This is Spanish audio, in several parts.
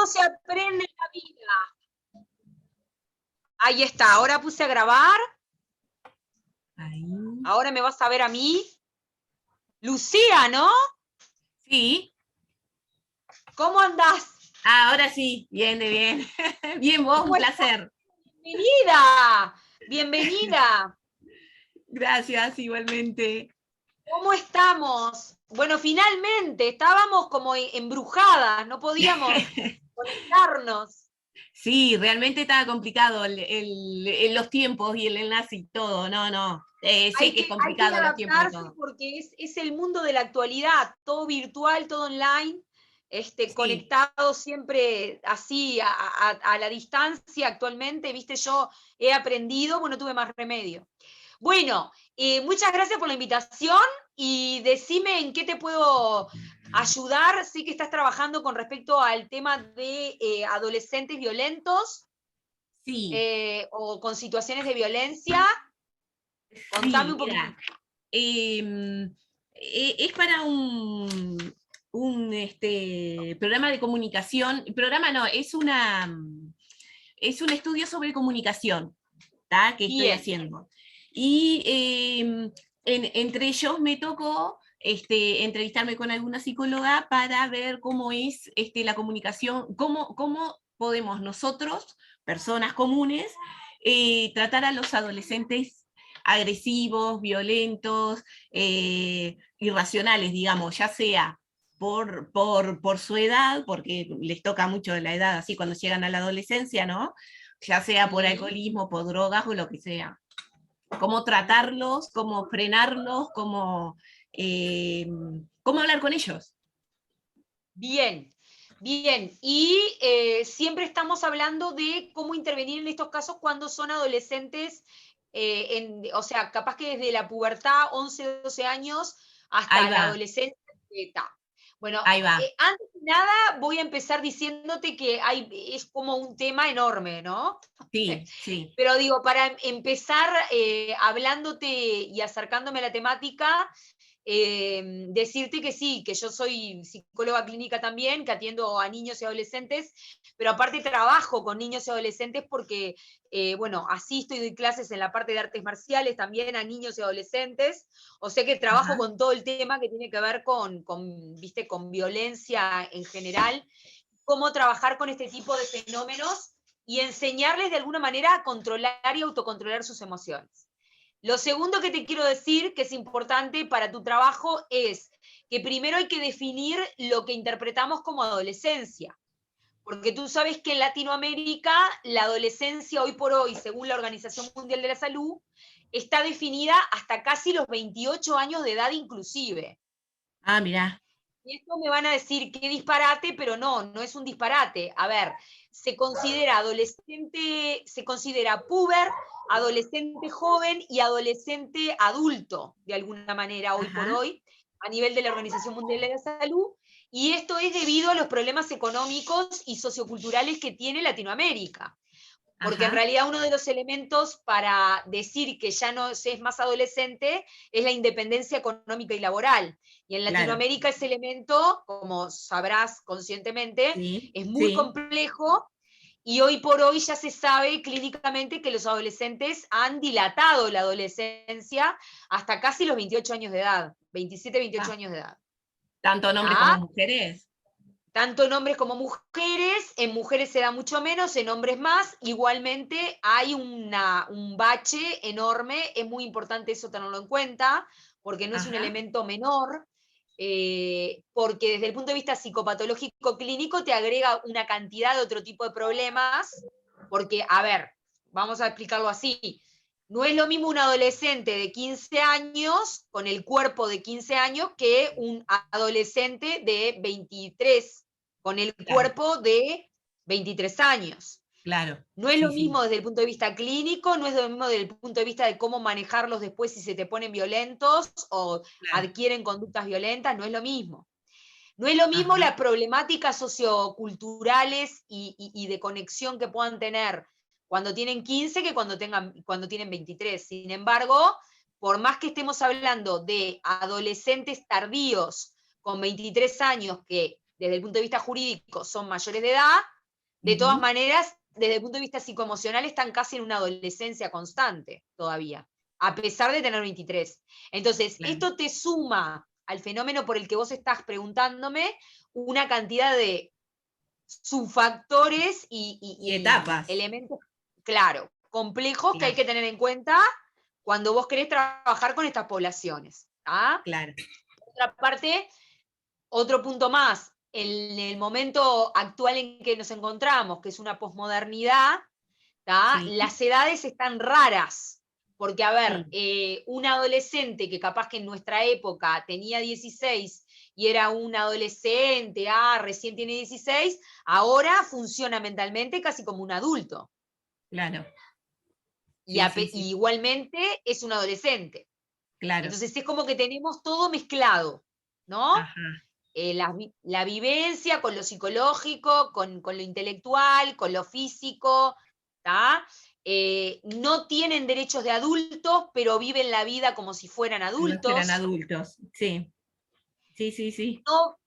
todo se aprende en la vida. Ahí está, ahora puse a grabar. Ahí. Ahora me vas a ver a mí. Lucía, ¿no? Sí. ¿Cómo andás? Ahora sí, bien, bien. Bien, vos, un placer. Bienvenida, bienvenida. Gracias, igualmente. ¿Cómo estamos? Bueno, finalmente, estábamos como embrujadas, no podíamos conectarnos. Sí, realmente estaba complicado los tiempos y el enlace y todo. No. Sé que es Hay que complicado los tiempos y adaptarse todo. porque es el mundo de la actualidad, todo virtual, todo online, Sí. conectado siempre así a la distancia actualmente, viste, yo he aprendido, bueno, tuve más remedio. Bueno, muchas gracias por la invitación y decime en qué te puedo ayudar. Sí que estás trabajando con respecto al tema de adolescentes violentos Sí, o con situaciones de violencia. Contame sí, un mira. poquitito. Es para un programa de comunicación. Programa no, es un estudio sobre comunicación, ¿tá? Que estoy Bien, haciendo. Y entre ellos me tocó entrevistarme con alguna psicóloga para ver cómo es la comunicación, cómo podemos nosotros, personas comunes, tratar a los adolescentes agresivos, violentos, irracionales, digamos, ya sea por su edad, porque les toca mucho la edad así cuando llegan a la adolescencia, ¿no? Ya sea por alcoholismo, por drogas o lo que sea. Cómo tratarlos, cómo frenarlos, cómo hablar con ellos. bien, bien. Y siempre estamos hablando de cómo intervenir en estos casos cuando son adolescentes, o sea, capaz que desde la pubertad, 11, 12 años, Ahí hasta la va, adolescencia. Bueno, ahí va. antes de nada voy a empezar diciéndote que es como un tema enorme, ¿no? Sí, sí. Pero digo, para empezar hablándote y acercándome a la temática, decirte que sí, que yo soy psicóloga clínica también, que atiendo a niños y adolescentes, pero aparte trabajo con niños y adolescentes porque, bueno, asisto y doy clases en la parte de artes marciales también a niños y adolescentes, o sea que trabajo Ajá. con todo el tema que tiene que ver ¿viste? Con violencia en general, cómo trabajar con este tipo de fenómenos y enseñarles de alguna manera a controlar y autocontrolar sus emociones. Lo segundo que te quiero decir, que es importante para tu trabajo, es que primero hay que definir lo que interpretamos como adolescencia. Porque tú sabes que en Latinoamérica la adolescencia hoy por hoy, según la Organización Mundial de la Salud, está definida hasta casi los 28 años de edad inclusive. Ah, mirá. Y esto me van a decir qué disparate, pero no es un disparate. A ver, se considera adolescente, se considera puber, adolescente joven y adolescente adulto, de alguna manera, hoy por Ajá. hoy, a nivel de la Organización Mundial de la Salud. Y esto es debido a los problemas económicos y socioculturales que tiene Latinoamérica. Porque en Ajá. realidad uno de los elementos para decir que ya no se es más adolescente es la independencia económica y laboral. Y en Claro. Latinoamérica ese elemento, como sabrás conscientemente, Sí, es muy sí. complejo y hoy por hoy ya se sabe clínicamente que los adolescentes han dilatado la adolescencia hasta casi los 28 años de edad, 27, 28 Ah, años de edad. tanto en hombres como ¿Ah? mujeres. Tanto en hombres como mujeres, en mujeres se da mucho menos, en hombres más, igualmente hay un bache enorme, es muy importante eso tenerlo en cuenta, porque no es un Ajá. elemento menor, porque desde el punto de vista psicopatológico clínico te agrega una cantidad de otro tipo de problemas, porque, a ver, vamos a explicarlo así, no es lo mismo un adolescente de 15 años, con el cuerpo de 15 años, que un adolescente de 23 con el Claro, cuerpo de 23 años. claro. No es Sí, lo sí. mismo desde el punto de vista clínico, no es lo mismo desde el punto de vista de cómo manejarlos después si se te ponen violentos o Claro. adquieren conductas violentas, no es lo mismo. No es lo mismo Ajá. las problemáticas socioculturales y de conexión que puedan tener cuando tienen 15 que cuando tienen 23. Sin embargo, por más que estemos hablando de adolescentes tardíos con 23 años que desde el punto de vista jurídico son mayores de edad, De todas maneras, desde el punto de vista psicoemocional, están casi en una adolescencia constante todavía, a pesar de tener 23. Entonces, Claro. esto te suma al fenómeno por el que vos estás preguntándome una cantidad de subfactores Y etapas. elementos, claro, complejos que hay Claro, que tener en cuenta cuando vos querés trabajar con estas poblaciones. claro. Por otra parte, otro punto más, en el momento actual en que nos encontramos, que es una posmodernidad, Sí, las edades están raras. Porque, a ver, sí, un adolescente que capaz que en nuestra época tenía 16 y era un adolescente, recién tiene 16, ahora funciona mentalmente casi como un adulto. claro. Y, Sí, sí, y sí, igualmente es un adolescente. claro. Entonces es como que tenemos todo mezclado, ¿no? Ajá. La vivencia con lo psicológico, con lo intelectual, con lo físico, ¿tá? No tienen derechos de adultos, pero viven la vida como si fueran Como si fueran adultos. adultos. Sí, sí, sí, sí. No,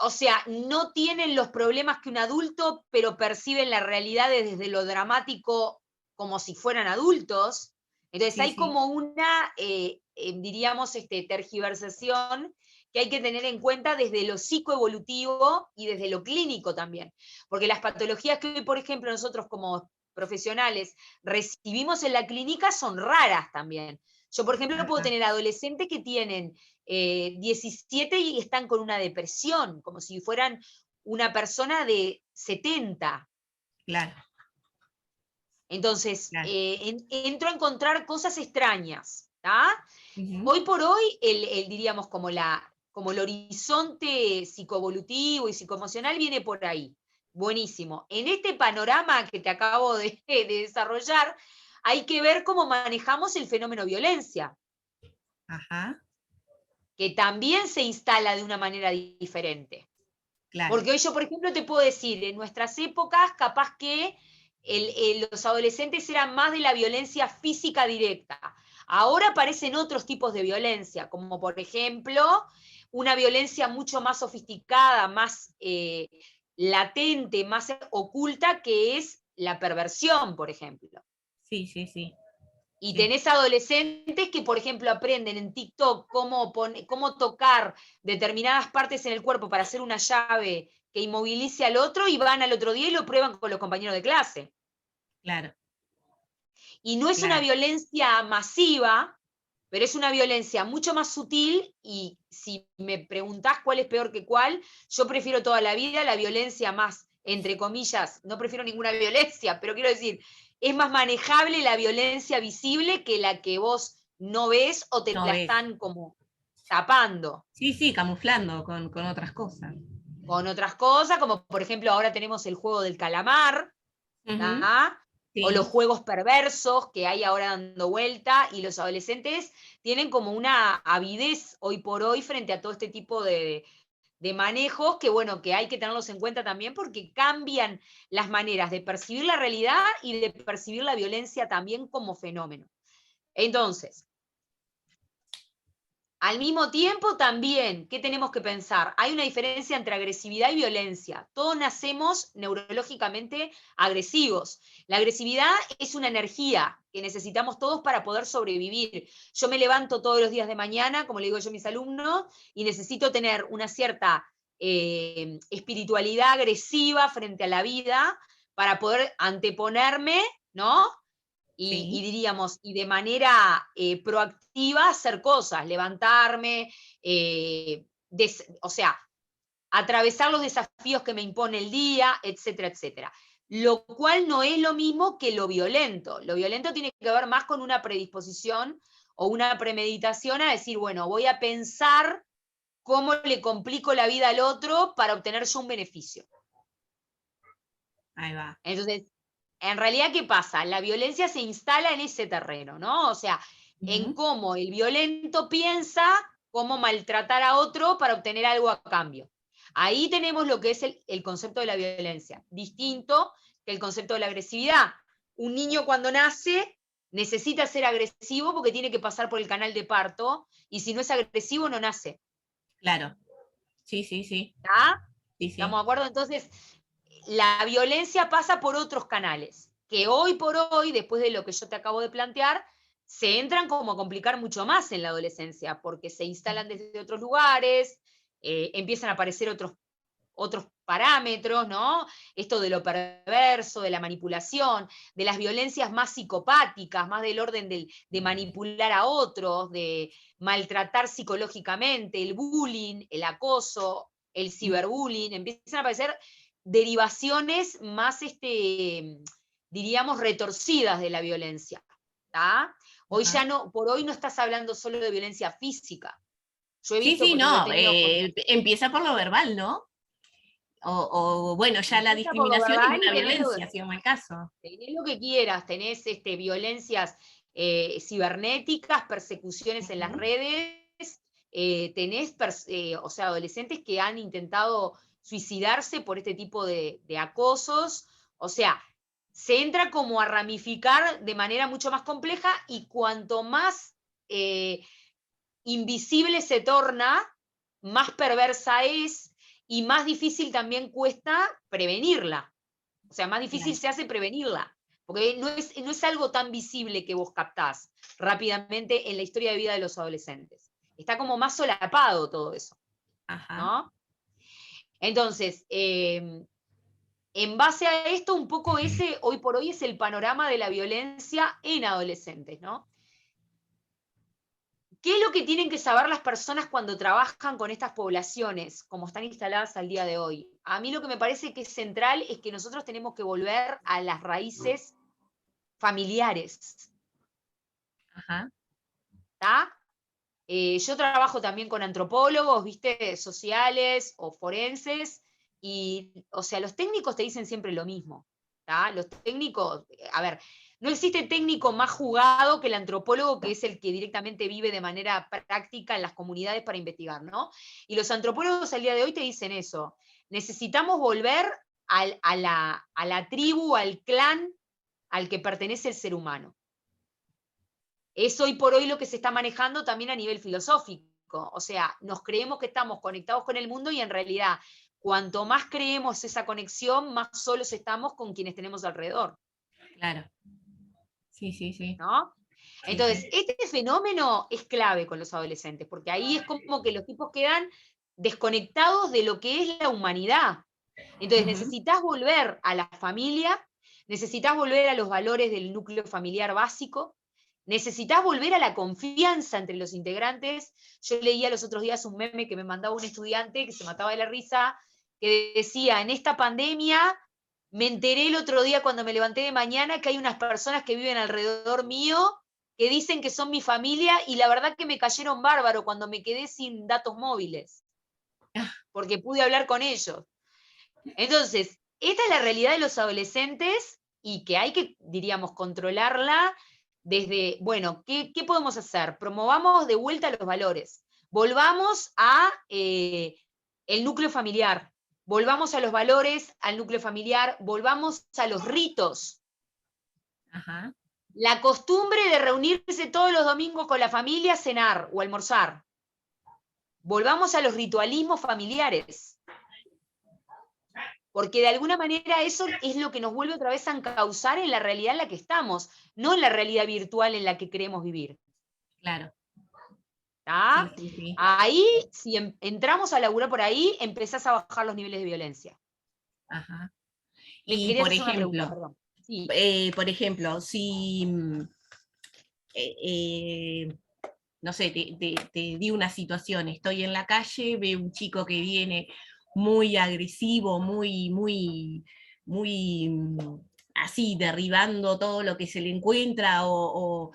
o sea, no tienen los problemas que un adulto, pero perciben la realidad desde lo dramático como si fueran adultos. Entonces Sí, hay sí. como una, diríamos, tergiversación que hay que tener en cuenta desde lo psicoevolutivo y desde lo clínico también. Porque las patologías que hoy, por ejemplo, nosotros como profesionales recibimos en la clínica son raras también. Yo, por ejemplo, puedo Ajá. tener adolescentes que tienen 17 y están con una depresión, como si fueran una persona de 70. Claro, Entonces, claro. entro a encontrar cosas extrañas. ¿Tá? Ujú. Hoy por hoy, diríamos, como el horizonte psicoevolutivo y psicoemocional viene por ahí. Buenísimo. En este panorama que te acabo de desarrollar, hay que ver cómo manejamos el fenómeno violencia, Ajá. que también se instala de una manera diferente. Claro. Porque hoy yo, por ejemplo, te puedo decir, en nuestras épocas, capaz que los adolescentes eran más de la violencia física directa. Ahora aparecen otros tipos de violencia, como por ejemplo, una violencia mucho más sofisticada, más latente, más oculta, que es la perversión, por ejemplo. Sí, sí, sí. Y Sí. tenés adolescentes que, por ejemplo, aprenden en TikTok cómo tocar determinadas partes en el cuerpo para hacer una llave que inmovilice al otro y van al otro día y lo prueban con los compañeros de clase. Claro, Y no es una claro. violencia masiva, pero es una violencia mucho más sutil y si me preguntás cuál es peor que cuál, yo prefiero toda la vida la violencia más, entre comillas, no prefiero ninguna violencia, pero quiero decir, es más manejable la violencia visible que la que vos no ves o te No la ves. están como tapando Sí, sí, camuflando con otras cosas. con otras cosas, como por ejemplo ahora tenemos el juego del calamar, Ujú. ¿tá? O los Sí, juegos perversos que hay ahora dando vuelta, y los adolescentes tienen como una avidez hoy por hoy frente a todo este tipo de manejos que, bueno, que hay que tenerlos en cuenta también porque cambian las maneras de percibir la realidad y de percibir la violencia también como fenómeno. Entonces, al mismo tiempo, también, ¿qué tenemos que pensar? Hay una diferencia entre agresividad y violencia. Todos nacemos neurológicamente agresivos. La agresividad es una energía que necesitamos todos para poder sobrevivir. Yo me levanto todos los días de mañana, como le digo yo a mis alumnos, y necesito tener una cierta espiritualidad agresiva frente a la vida para poder anteponerme, ¿no? Y sí, diríamos, y de manera proactiva hacer cosas, levantarme, o sea, atravesar los desafíos que me impone el día, etcétera, etcétera. Lo cual no es lo mismo que lo violento. Lo violento tiene que ver más con una predisposición o una premeditación a decir, bueno, voy a pensar cómo le complico la vida al otro para obtener yo un beneficio. ahí va. Entonces, en realidad, ¿qué pasa? La violencia se instala en ese terreno, ¿no? O sea, en Ujú. cómo el violento piensa cómo maltratar a otro para obtener algo a cambio. Ahí tenemos lo que es el concepto de la violencia, distinto que el concepto de la agresividad. Un niño cuando nace necesita ser agresivo porque tiene que pasar por el canal de parto y si no es agresivo no nace. Claro. Sí, sí, sí. ¿Está? Sí, ¿Estamos sí. de acuerdo? Entonces, la violencia pasa por otros canales, que hoy por hoy, después de lo que yo te acabo de plantear, se entran como a complicar mucho más en la adolescencia, porque se instalan desde otros lugares, empiezan a aparecer otros parámetros, ¿no? Esto de lo perverso, de la manipulación, de las violencias más psicopáticas, más del orden de manipular a otros, de maltratar psicológicamente, el bullying, el acoso, el ciberbullying, empiezan a aparecer derivaciones más, diríamos, retorcidas de la violencia. ¿Tá? Hoy ya no, por hoy no estás hablando solo de violencia física. Yo he Sí, visto, sí, por ejemplo, he no, tenido empieza por lo verbal, ¿no? O bueno, ya la empieza por lo discriminación es verbal y una tenés violencia, si vamos al caso. tenés lo que quieras, tenés violencias cibernéticas, persecuciones en las redes, tenés o sea, adolescentes que han intentado suicidarse por este tipo de acosos, o sea, se entra como a ramificar de manera mucho más compleja y cuanto más invisible se torna, más perversa es y más difícil también cuesta prevenirla. O sea, más difícil se hace prevenirla, porque no es algo tan visible que vos captás rápidamente en la historia de vida de los adolescentes. Está como más solapado todo eso, Ajá. ¿no? Entonces, en base a esto, un poco hoy por hoy, es el panorama de la violencia en adolescentes, ¿no? ¿Qué es lo que tienen que saber las personas cuando trabajan con estas poblaciones, como están instaladas al día de hoy? A mí lo que me parece que es central es que nosotros tenemos que volver a las raíces familiares. Ajá. ¿Tá? Yo trabajo también con antropólogos, ¿viste? Sociales o forenses, y, o sea, los técnicos te dicen siempre lo mismo. ¿Tá? Los técnicos, a ver, no existe técnico más jugado que el antropólogo, que es el que directamente vive de manera práctica en las comunidades para investigar, ¿no? Y los antropólogos al día de hoy te dicen eso. Necesitamos volver a la tribu, al clan al que pertenece el ser humano. Es hoy por hoy lo que se está manejando también a nivel filosófico. O sea, nos creemos que estamos conectados con el mundo y en realidad, cuanto más creemos esa conexión, más solos estamos con quienes tenemos alrededor. Claro. Sí, sí, sí. ¿No? Sí, Entonces, sí. este fenómeno es clave con los adolescentes, porque ahí es como que los tipos quedan desconectados de lo que es la humanidad. Entonces, necesitas volver a la familia, necesitas volver a los valores del núcleo familiar básico, necesitas volver a la confianza entre los integrantes. Yo leía los otros días un meme que me mandaba un estudiante que se mataba de la risa, que decía, en esta pandemia me enteré el otro día cuando me levanté de mañana que hay unas personas que viven alrededor mío que dicen que son mi familia y la verdad que me cayeron bárbaro cuando me quedé sin datos móviles, porque pude hablar con ellos. Entonces, esta es la realidad de los adolescentes y que hay que, diríamos, controlarla desde, bueno, ¿qué podemos hacer? Promovamos de vuelta los valores, volvamos a el núcleo familiar, volvamos a los valores, al núcleo familiar, volvamos a los ritos. Ajá. La costumbre de reunirse todos los domingos con la familia a cenar o almorzar. Volvamos a los ritualismos familiares. Porque de alguna manera eso es lo que nos vuelve otra vez a encauzar en la realidad en la que estamos, no en la realidad virtual en la que queremos vivir. Claro. Sí, ¿Tá? sí, sí. Ahí, si entramos a laburar por ahí, empezás a bajar los niveles de violencia. Ajá. Me Y querías hacer una pregunta, perdón. Sí. por ejemplo, si, eh, eh, no sé, te di una situación, estoy en la calle, veo un chico que viene muy agresivo, muy así, derribando todo lo que se le encuentra, o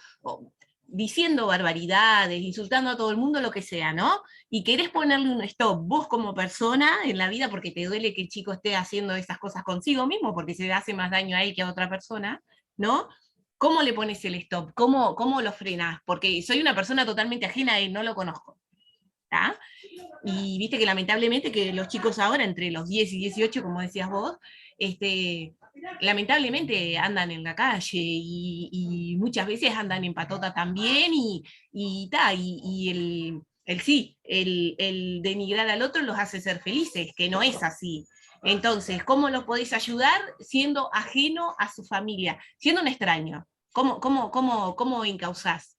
diciendo barbaridades, insultando a todo el mundo, lo que sea, ¿no? Y querés ponerle un stop, vos como persona en la vida, porque te duele que el chico esté haciendo esas cosas consigo mismo, porque se le hace más daño a él que a otra persona, ¿no? ¿Cómo le pones el stop? ¿Cómo lo frenás? Porque soy una persona totalmente ajena y no lo conozco. ¿Tá? Y viste que lamentablemente que los chicos ahora, entre los 10 y 18, como decías vos, lamentablemente andan en la calle y muchas veces andan en patota también y el denigrar al otro los hace ser felices, que no es así. Entonces, ¿cómo lo podés ayudar siendo ajeno a su familia, siendo un extraño? ¿Cómo encauzás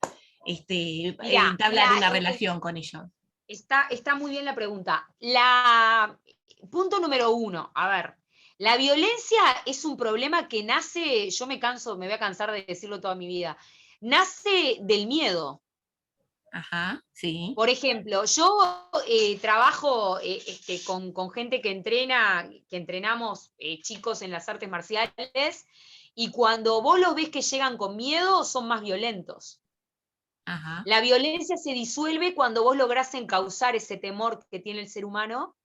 Mira, entablar una relación con ellos? está muy bien la pregunta. Punto número uno, a ver, la violencia es un problema que nace, yo me voy a cansar de decirlo toda mi vida, nace del miedo. Ajá, sí. Por ejemplo, yo trabajo con gente que entrenamos chicos en las artes marciales, y cuando vos los ves que llegan con miedo, son más violentos. Ajá. La violencia se disuelve cuando vos lográs encauzar ese temor que tiene el ser humano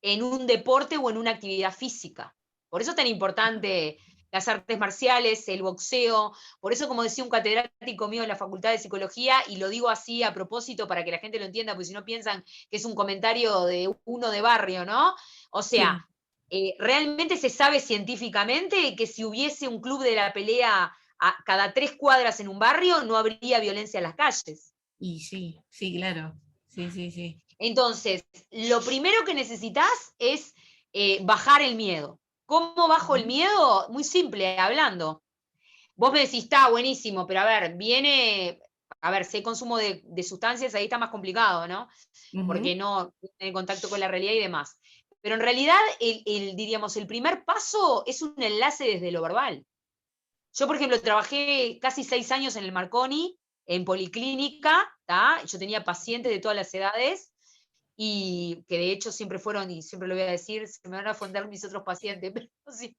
en un deporte o en una actividad física. Por eso es tan importante las artes marciales, el boxeo. Por eso, como decía un catedrático mío en la Facultad de Psicología, y lo digo así a propósito para que la gente lo entienda, porque si no piensan que es un comentario de uno de barrio, ¿no? O sea, Sí. realmente se sabe científicamente que si hubiese un club de la pelea a cada 3 cuadras en un barrio, no habría violencia en las calles. Y sí, sí, claro. Sí, sí, sí. Entonces, lo primero que necesitas es bajar el miedo. ¿Cómo bajo el Ujú, miedo? Muy simple, hablando. Vos me decís, está buenísimo, pero a ver, si hay consumo de sustancias, ahí está más complicado, ¿no? Porque ujú. no tiene contacto con la realidad y demás. Pero en realidad, diríamos, el primer paso es un enlace desde lo verbal. Yo, por ejemplo, trabajé casi 6 años en el Marconi, en policlínica, ¿tá? Yo tenía pacientes de todas las edades, y que de hecho siempre fueron, y siempre lo voy a decir, se me van a ofender mis otros pacientes, pero sí,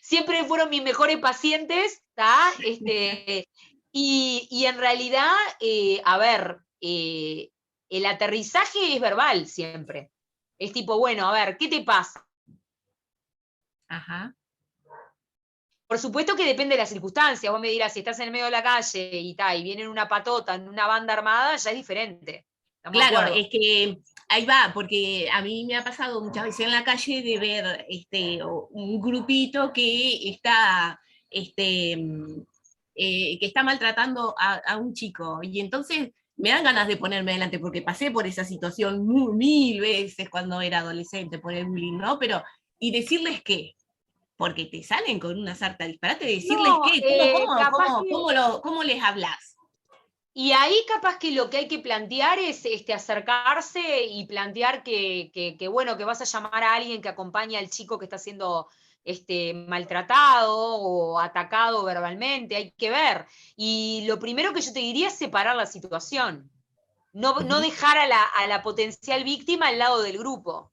siempre fueron mis mejores pacientes, ¿tá? Y en realidad, a ver, el aterrizaje es verbal siempre. Es tipo, bueno, a ver, ¿qué te pasa? Ajá. Por supuesto que depende de las circunstancias. Vos me dirás, si estás en el medio de la calle y viene una patota, en una banda armada, ya es diferente. ¿Estamos de Claro, es acuerdo? que ahí va, porque a mí me ha pasado muchas veces en la calle de ver un grupito que está maltratando a un chico. Y entonces me dan ganas de ponerme adelante, porque pasé por esa situación mil veces cuando era adolescente, por el bullying, ¿no? Pero, y decirles qué, porque te salen con una sarta disparate, decirles No, qué, capaz que, cómo les hablas. y ahí capaz que lo que hay que plantear es acercarse y plantear bueno, que vas a llamar a alguien que acompañe al chico que está siendo maltratado o atacado verbalmente, hay que ver. Y lo primero que yo te diría es separar la situación, no Ujú. dejar a la potencial víctima al lado del grupo.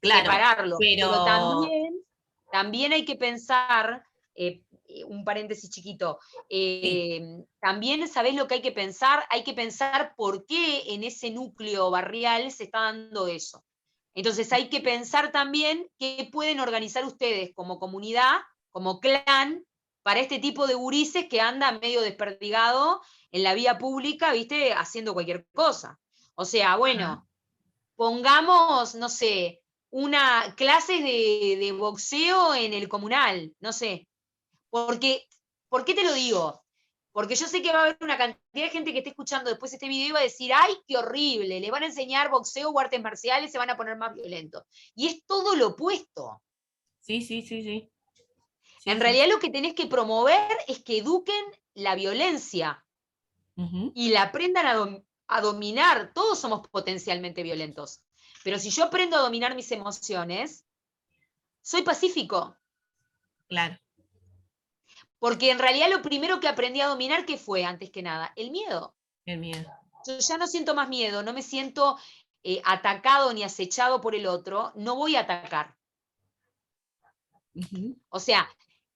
Claro, Separarlo. Pero pero también hay que pensar, un paréntesis chiquito, sí. también sabés lo que hay que pensar, por qué en ese núcleo barrial se está dando eso. Entonces hay que pensar también qué pueden organizar ustedes como comunidad, como clan, para este tipo de gurises que anda medio desperdigado en la vía pública, ¿viste? Haciendo cualquier cosa. O sea, Ajá. bueno, pongamos, no sé, una clases de boxeo en el comunal, no sé. Porque, ¿por qué te lo digo? Porque yo sé que va a haber una cantidad de gente que esté escuchando después este video y va a decir, ay, qué horrible, le van a enseñar boxeo o artes marciales, se van a poner más violentos. Y es todo lo opuesto. Sí, sí, sí, sí. Sí, En sí. realidad lo que tenés que promover es que eduquen la violencia Ujú. y la aprendan a dominar. Todos somos potencialmente violentos. Pero si yo aprendo a dominar mis emociones, soy pacífico. Claro, Porque en realidad lo primero que aprendí a dominar, ¿qué fue antes que nada? El miedo. el miedo. Yo ya no siento más miedo, no me siento atacado ni acechado por el otro, no voy a atacar. Ujú. O sea,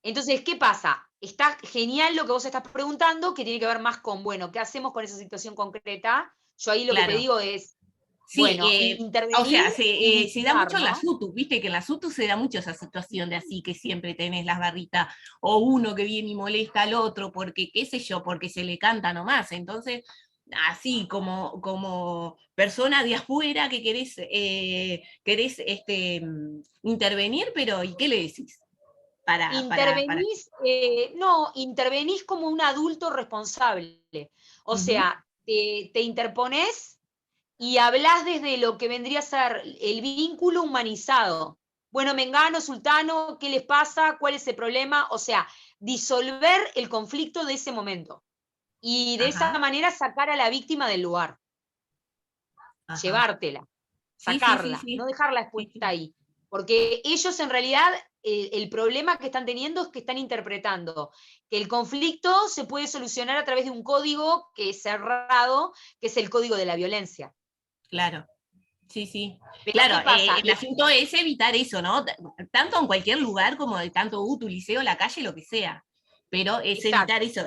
entonces, ¿qué pasa? Está genial lo que vos estás preguntando, que tiene que ver más con, bueno, ¿qué hacemos con esa situación concreta? Yo ahí lo que te Claro. digo es, Sí, bueno, o intervenir sea, y se da vigilar, mucho en la ¿no? SUTU, viste que en la SUTU se da mucho esa situación de así, que siempre tenés las barritas, o uno que viene y molesta al otro, porque qué sé yo, porque se le canta nomás. Entonces, así como persona de afuera que querés intervenir, pero ¿y qué le decís? Para... Intervenís como un adulto responsable. O Ujú. sea, te interponés y hablás desde lo que vendría a ser el vínculo humanizado. bueno, mengano, sultano, ¿qué les pasa? ¿Cuál es el problema? O sea, disolver el conflicto de ese momento. Y de esa Ajá, manera sacar a la víctima del lugar, ajá. llevártela, Sí, sí, sí, sacarla, no sí. dejarla Sí, expuesta sí. ahí. Porque ellos en realidad, el problema que están teniendo es que están interpretando que el conflicto se puede solucionar a través de un código que es cerrado, que es el código de la violencia. Claro. Sí, sí. Pero Claro, ¿qué pasa? el asunto es evitar eso, ¿no? Tanto en cualquier lugar como de tanto tu liceo, la calle, lo que sea. Pero es evitar Exacto. eso.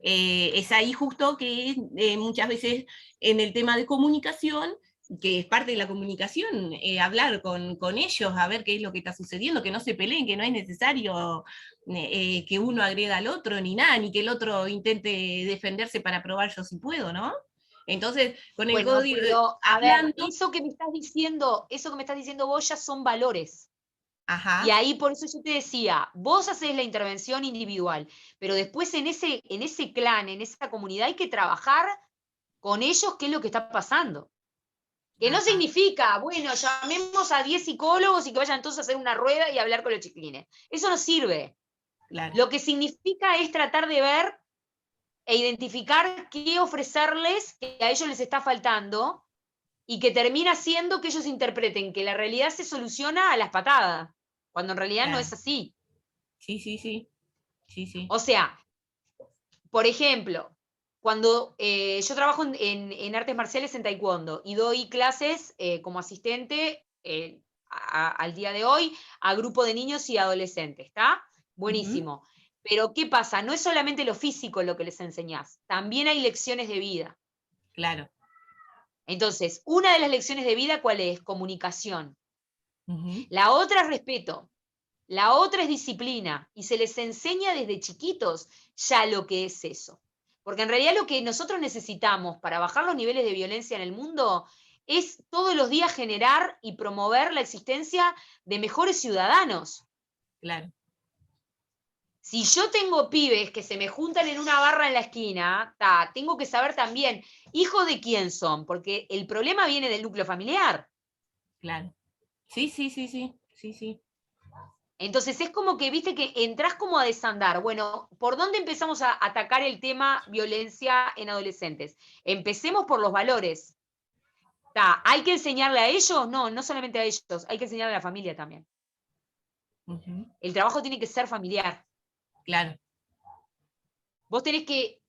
Es ahí justo que muchas veces en el tema de comunicación, que es parte de la comunicación, hablar con ellos, a ver qué es lo que está sucediendo, que no se peleen, que no es necesario que uno agreda al otro, ni nada, ni que el otro intente defenderse para probar yo si puedo, ¿no? Entonces, con el Bueno, código, pero a ver, hablando, eso que me estás diciendo vos ya son valores. Y ajá, ahí por eso yo te decía, vos haces la intervención individual, pero después en ese clan, en esa comunidad hay que trabajar con ellos qué es lo que está pasando. Que no ajá, significa, bueno, llamemos a 10 psicólogos y que vayan todos a hacer una rueda y hablar con los chiquilines. Eso no sirve. claro, Lo que significa es tratar de ver e identificar qué ofrecerles que a ellos les está faltando y que termina siendo que ellos interpreten que la realidad se soluciona a las patadas, cuando en realidad no es claro. así. Sí, sí, sí, sí, sí. O sea, por ejemplo, cuando yo trabajo en artes marciales en taekwondo y doy clases como asistente al día de hoy a grupo de niños y adolescentes, ¿está? Ujú, Buenísimo. Pero ¿qué pasa? No es solamente lo físico lo que les enseñás, también hay lecciones de vida. claro. Entonces, una de las lecciones de vida, ¿cuál es? Comunicación. Ujú, La otra es respeto. La otra es disciplina y se les enseña desde chiquitos ya lo que es eso. Porque en realidad lo que nosotros necesitamos para bajar los niveles de violencia en el mundo es todos los días generar y promover la existencia de mejores ciudadanos. claro, Si yo tengo pibes que se me juntan en una barra en la esquina, tengo que saber también, hijo de quién son, porque el problema viene del núcleo familiar. claro. Sí, sí, sí, sí, sí, sí. Entonces es como que, viste, que entras como a desandar. Bueno, ¿por dónde empezamos a atacar el tema violencia en adolescentes? Empecemos por los valores. ¿Hay que enseñarle a ellos? No, no solamente a ellos, hay que enseñarle a la familia también. Ujú, El trabajo tiene que ser familiar. claro. Vos tenés que,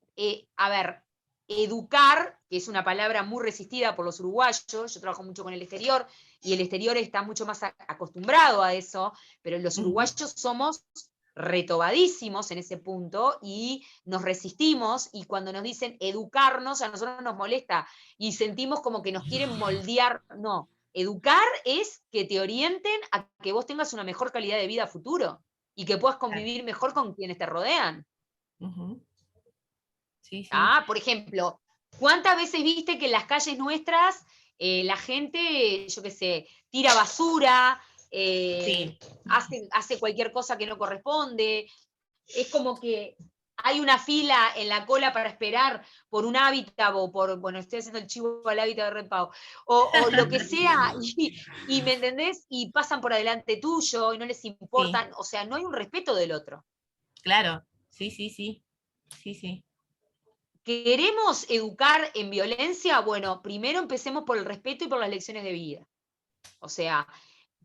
a ver, educar, que es una palabra muy resistida por los uruguayos, yo trabajo mucho con el exterior y el exterior está mucho más acostumbrado a eso, pero los Ujú, uruguayos somos retobadísimos en ese punto y nos resistimos y cuando nos dicen educarnos a nosotros nos molesta y sentimos como que nos quieren moldear, no, educar es que te orienten a que vos tengas una mejor calidad de vida a futuro y que puedas claro. convivir mejor con quienes te rodean. Ujú, sí, sí. Por ejemplo, ¿cuántas veces viste que en las calles nuestras la gente, yo qué sé, tira basura, Sí, hace cualquier cosa que no corresponde? Es como que hay una fila en la cola para esperar por un hábitat o por, bueno, estoy haciendo el chivo al hábitat de Red Pau, o lo que sea, y ¿me entendés? Y pasan por adelante tuyo y no les sí, importan, o sea, no hay un respeto del otro. claro. Sí, sí, sí. Sí, sí. ¿Queremos educar en violencia? Bueno, primero empecemos por el respeto y por las lecciones de vida. O sea,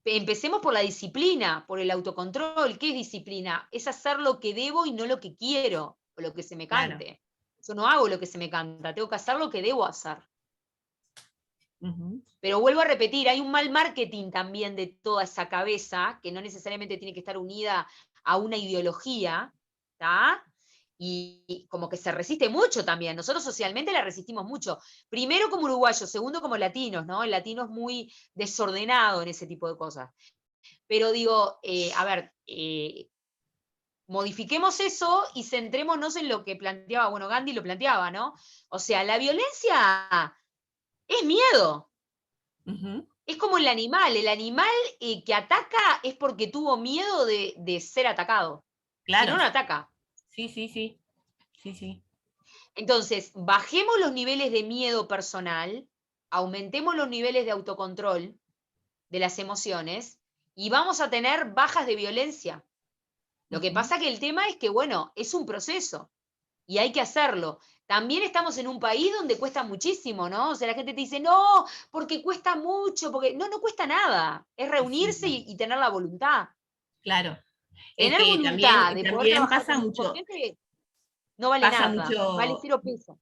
empecemos por la disciplina, por el autocontrol. ¿Qué es disciplina? Es hacer lo que debo y no lo que quiero o lo que se me Claro. cante. Yo no hago lo que se me canta, tengo que hacer lo que debo hacer. Ujú, Pero vuelvo a repetir, hay un mal marketing también de toda esa cabeza, que no necesariamente tiene que estar unida a una ideología, ¿está? Y como que se resiste mucho también. Nosotros socialmente la resistimos mucho. Primero como uruguayos, segundo como latinos, ¿no? El latino es muy desordenado en ese tipo de cosas. Pero digo, a ver, modifiquemos eso y centrémonos en lo que planteaba, bueno, Gandhi lo planteaba, ¿no? O sea, la violencia es miedo. ujú, Es como el animal que ataca es porque tuvo miedo de ser atacado, si no, claro. no ataca. Sí, sí, sí. Sí, sí. Entonces, bajemos los niveles de miedo personal, aumentemos los niveles de autocontrol de las emociones y vamos a tener bajas de violencia. Lo que pasa que el tema es que, bueno, es un proceso y hay que hacerlo. También estamos en un país donde cuesta muchísimo, ¿no? O sea, la gente te dice, no, porque cuesta mucho, porque no, no cuesta nada. Es Sí, reunirse y tener la voluntad. claro. Tener voluntad de poder También trabajar con un grupo de gente no vale pasa nada, vale mucho, 0 pesos.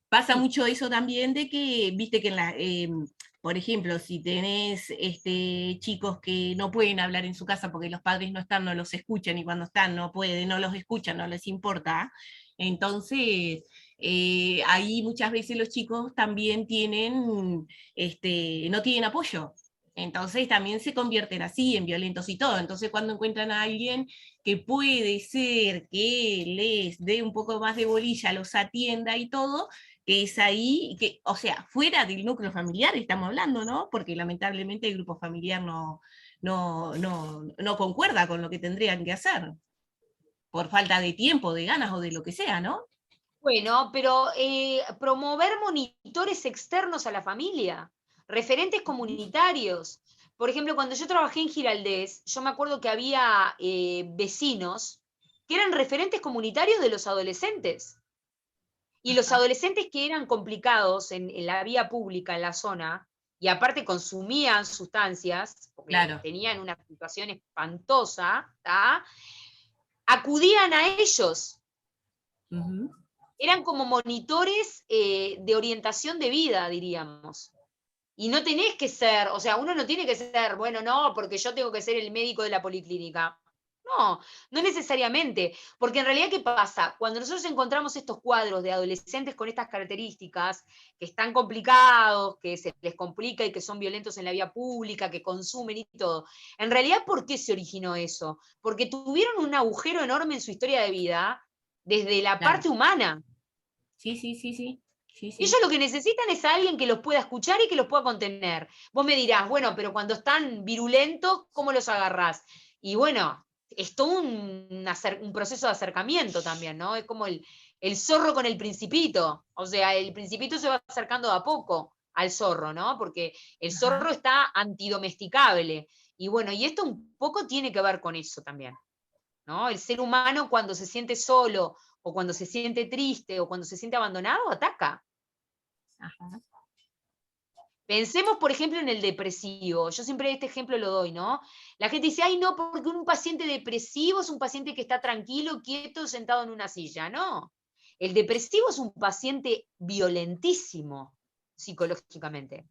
pasa Sí, mucho eso también de que, viste que por ejemplo, si tenés chicos que no pueden hablar en su casa porque los padres no están, no los escuchan, y cuando están no pueden, no los escuchan, no les importa, entonces ahí muchas veces los chicos también tienen, no tienen apoyo. Entonces también se convierten así en violentos y todo. Entonces cuando encuentran a alguien que puede ser que les dé un poco más de bolilla, los atienda y todo, que es ahí, que, o sea, fuera del núcleo familiar estamos hablando, ¿no? Porque lamentablemente el grupo familiar no concuerda con lo que tendrían que hacer, por falta de tiempo, de ganas o de lo que sea, ¿no? bueno, pero promover monitores externos a la familia, referentes comunitarios. Por ejemplo, cuando yo trabajé en Giraldez, yo me acuerdo que había vecinos que eran referentes comunitarios de los adolescentes. Y los Ajá, adolescentes que eran complicados en la vía pública, en la zona, y aparte consumían sustancias, porque claro. tenían una situación espantosa, ¿tá? Acudían a ellos. Ujú. Eran como monitores de orientación de vida, diríamos. Y no tenés que ser, o sea, uno no tiene que ser, bueno, no, porque yo tengo que ser el médico de la policlínica. No, no necesariamente, porque en realidad, ¿qué pasa? Cuando nosotros encontramos estos cuadros de adolescentes con estas características, que están complicados, que se les complica y que son violentos en la vía pública, que consumen y todo, en realidad, ¿por qué se originó eso? Porque tuvieron un agujero enorme en su historia de vida desde la Claro. parte humana. Sí, sí, sí, sí. Sí, Ellos sí. lo que necesitan es a alguien que los pueda escuchar y que los pueda contener. Vos me dirás, bueno, pero cuando están virulentos, ¿cómo los agarrás? Y bueno, es todo un proceso de acercamiento también, ¿no? Es como el zorro con el principito. O sea, el principito se va acercando de a poco al zorro, ¿no? Porque el Ajá. zorro está antidomesticable. Y bueno, y esto un poco tiene que ver con eso también, ¿no? El ser humano cuando se siente solo o cuando se siente triste o cuando se siente abandonado, ataca. Ajá. Pensemos, por ejemplo, en el depresivo. Yo siempre este ejemplo lo doy, ¿no? La gente dice, ay, no, porque un paciente depresivo es un paciente que está tranquilo, quieto, sentado en una silla. No. El depresivo es un paciente violentísimo psicológicamente.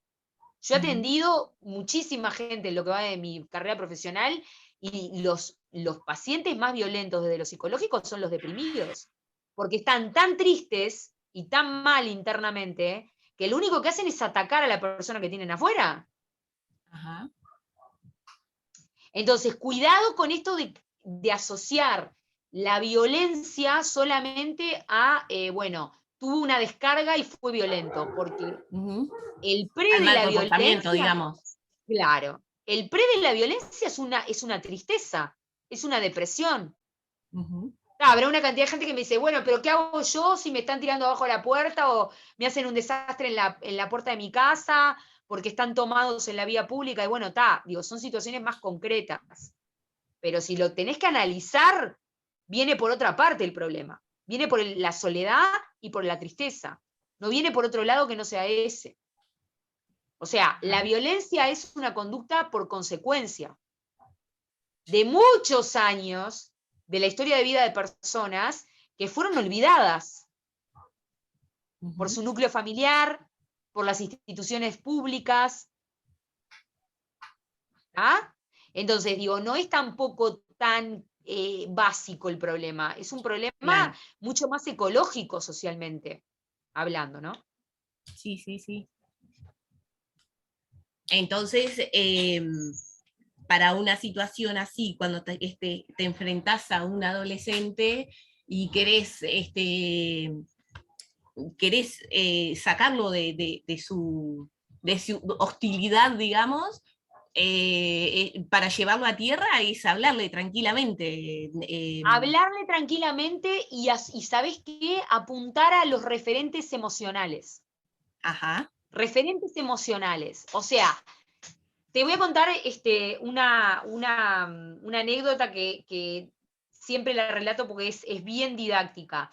Yo he Ujú. atendido muchísima gente en lo que va de mi carrera profesional y los pacientes más violentos desde lo psicológico son los deprimidos, porque están tan tristes y tan mal internamente que lo único que hacen es atacar a la persona que tienen afuera. Ajá. Entonces, cuidado con esto de asociar la violencia solamente a, bueno, tuvo una descarga y fue violento, porque Ujú. el pre Al de mal la comportamiento, violencia, digamos. claro, el pre de la violencia es una tristeza, es una depresión. Ujú. Habrá una cantidad de gente que me dice, bueno, pero ¿qué hago yo si me están tirando abajo de la puerta o me hacen un desastre en la puerta de mi casa porque están tomados en la vía pública? Y bueno, está, digo, son situaciones más concretas. Pero si lo tenés que analizar, viene por otra parte el problema. Viene por la soledad y por la tristeza. No viene por otro lado que no sea ese. O sea, la Ajá. violencia es una conducta por consecuencia de muchos años de la historia de vida de personas que fueron olvidadas por Ujú. su núcleo familiar, por las instituciones públicas. ¿Ah? Entonces, digo, no es tampoco tan básico el problema, es un problema Claro. mucho más ecológico socialmente hablando, ¿no? Sí, sí, sí. Entonces, para una situación así, cuando te enfrentás a un adolescente y querés sacarlo de su hostilidad, digamos, para llevarlo a tierra es hablarle tranquilamente. Hablarle tranquilamente y ¿sabés qué? Apuntar a los referentes emocionales. Ajá. Referentes emocionales. O sea, Te voy a contar una anécdota que siempre la relato porque es bien didáctica.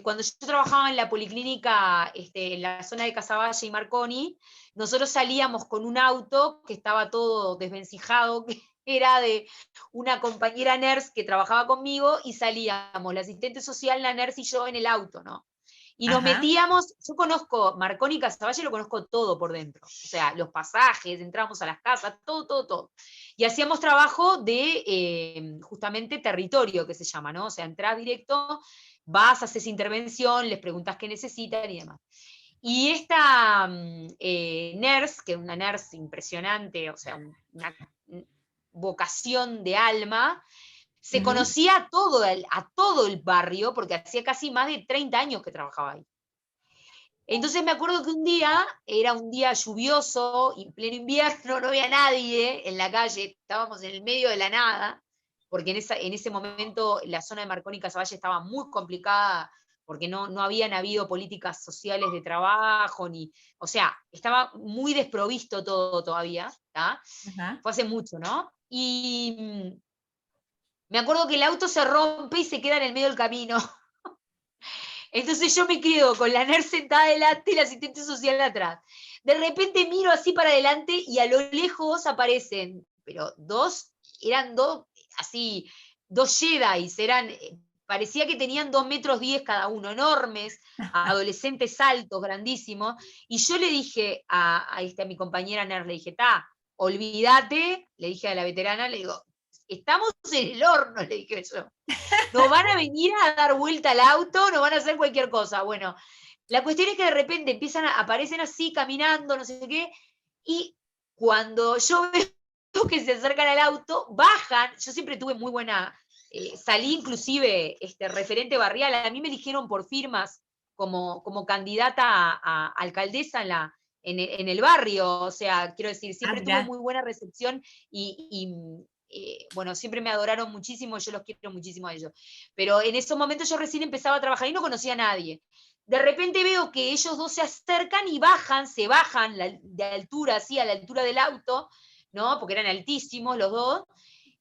Cuando yo trabajaba en la policlínica, en la zona de Casaballe y Marconi, nosotros salíamos con un auto que estaba todo desvencijado, que era de una compañera nurse que trabajaba conmigo, y salíamos, la asistente social, la nurse y yo en el auto, ¿no? Y nos Ajá, metíamos, yo conozco Marconi y Casaballe, lo conozco todo por dentro. O sea, los pasajes, entrábamos a las casas, todo, todo, todo. Y hacíamos trabajo de justamente territorio, que se llama, ¿no? O sea, entrás directo, vas, haces intervención, les preguntas qué necesitan y demás. Y esta nurse, que es una nurse impresionante, o sea, una vocación de alma, se ujú, conocía a todo el barrio, porque hacía casi más de 30 años que trabajaba ahí. Entonces me acuerdo que un día, era un día lluvioso, y pleno invierno, no había nadie en la calle, estábamos en el medio de la nada, porque en ese momento la zona de Marconi y Casaballe estaba muy complicada, porque no habían habido políticas sociales de trabajo, o sea, estaba muy desprovisto todo todavía, ¿tá? ajá. Fue hace mucho, ¿no? Y me acuerdo que el auto se rompe y se queda en el medio del camino. Entonces yo me quedo con la nerd sentada adelante y la asistente social atrás. De repente miro así para adelante y a lo lejos aparecen, pero eran dos, así, dos Jedis, parecía que tenían 2,10 m cada uno, enormes, adolescentes altos, grandísimos. Y yo le dije a mi compañera nerd, le dije, olvídate, le dije a la veterana, le digo, estamos en el horno, le dije yo. Nos van a venir a dar vuelta al auto, nos van a hacer cualquier cosa. Bueno, la cuestión es que de repente aparecen así, caminando, no sé qué, y cuando yo veo que se acercan al auto, bajan. Yo siempre tuve muy buena, salí inclusive referente barrial, a mí me eligieron por firmas como candidata a alcaldesa en el barrio, o sea, quiero decir, Ah, siempre tuve mirá. muy buena recepción y bueno, siempre me adoraron muchísimo, yo los quiero muchísimo a ellos. Pero en esos momentos yo recién empezaba a trabajar y no conocía a nadie. De repente veo que ellos dos se acercan y se bajan de altura, así a la altura del auto, ¿no? Porque eran altísimos los dos,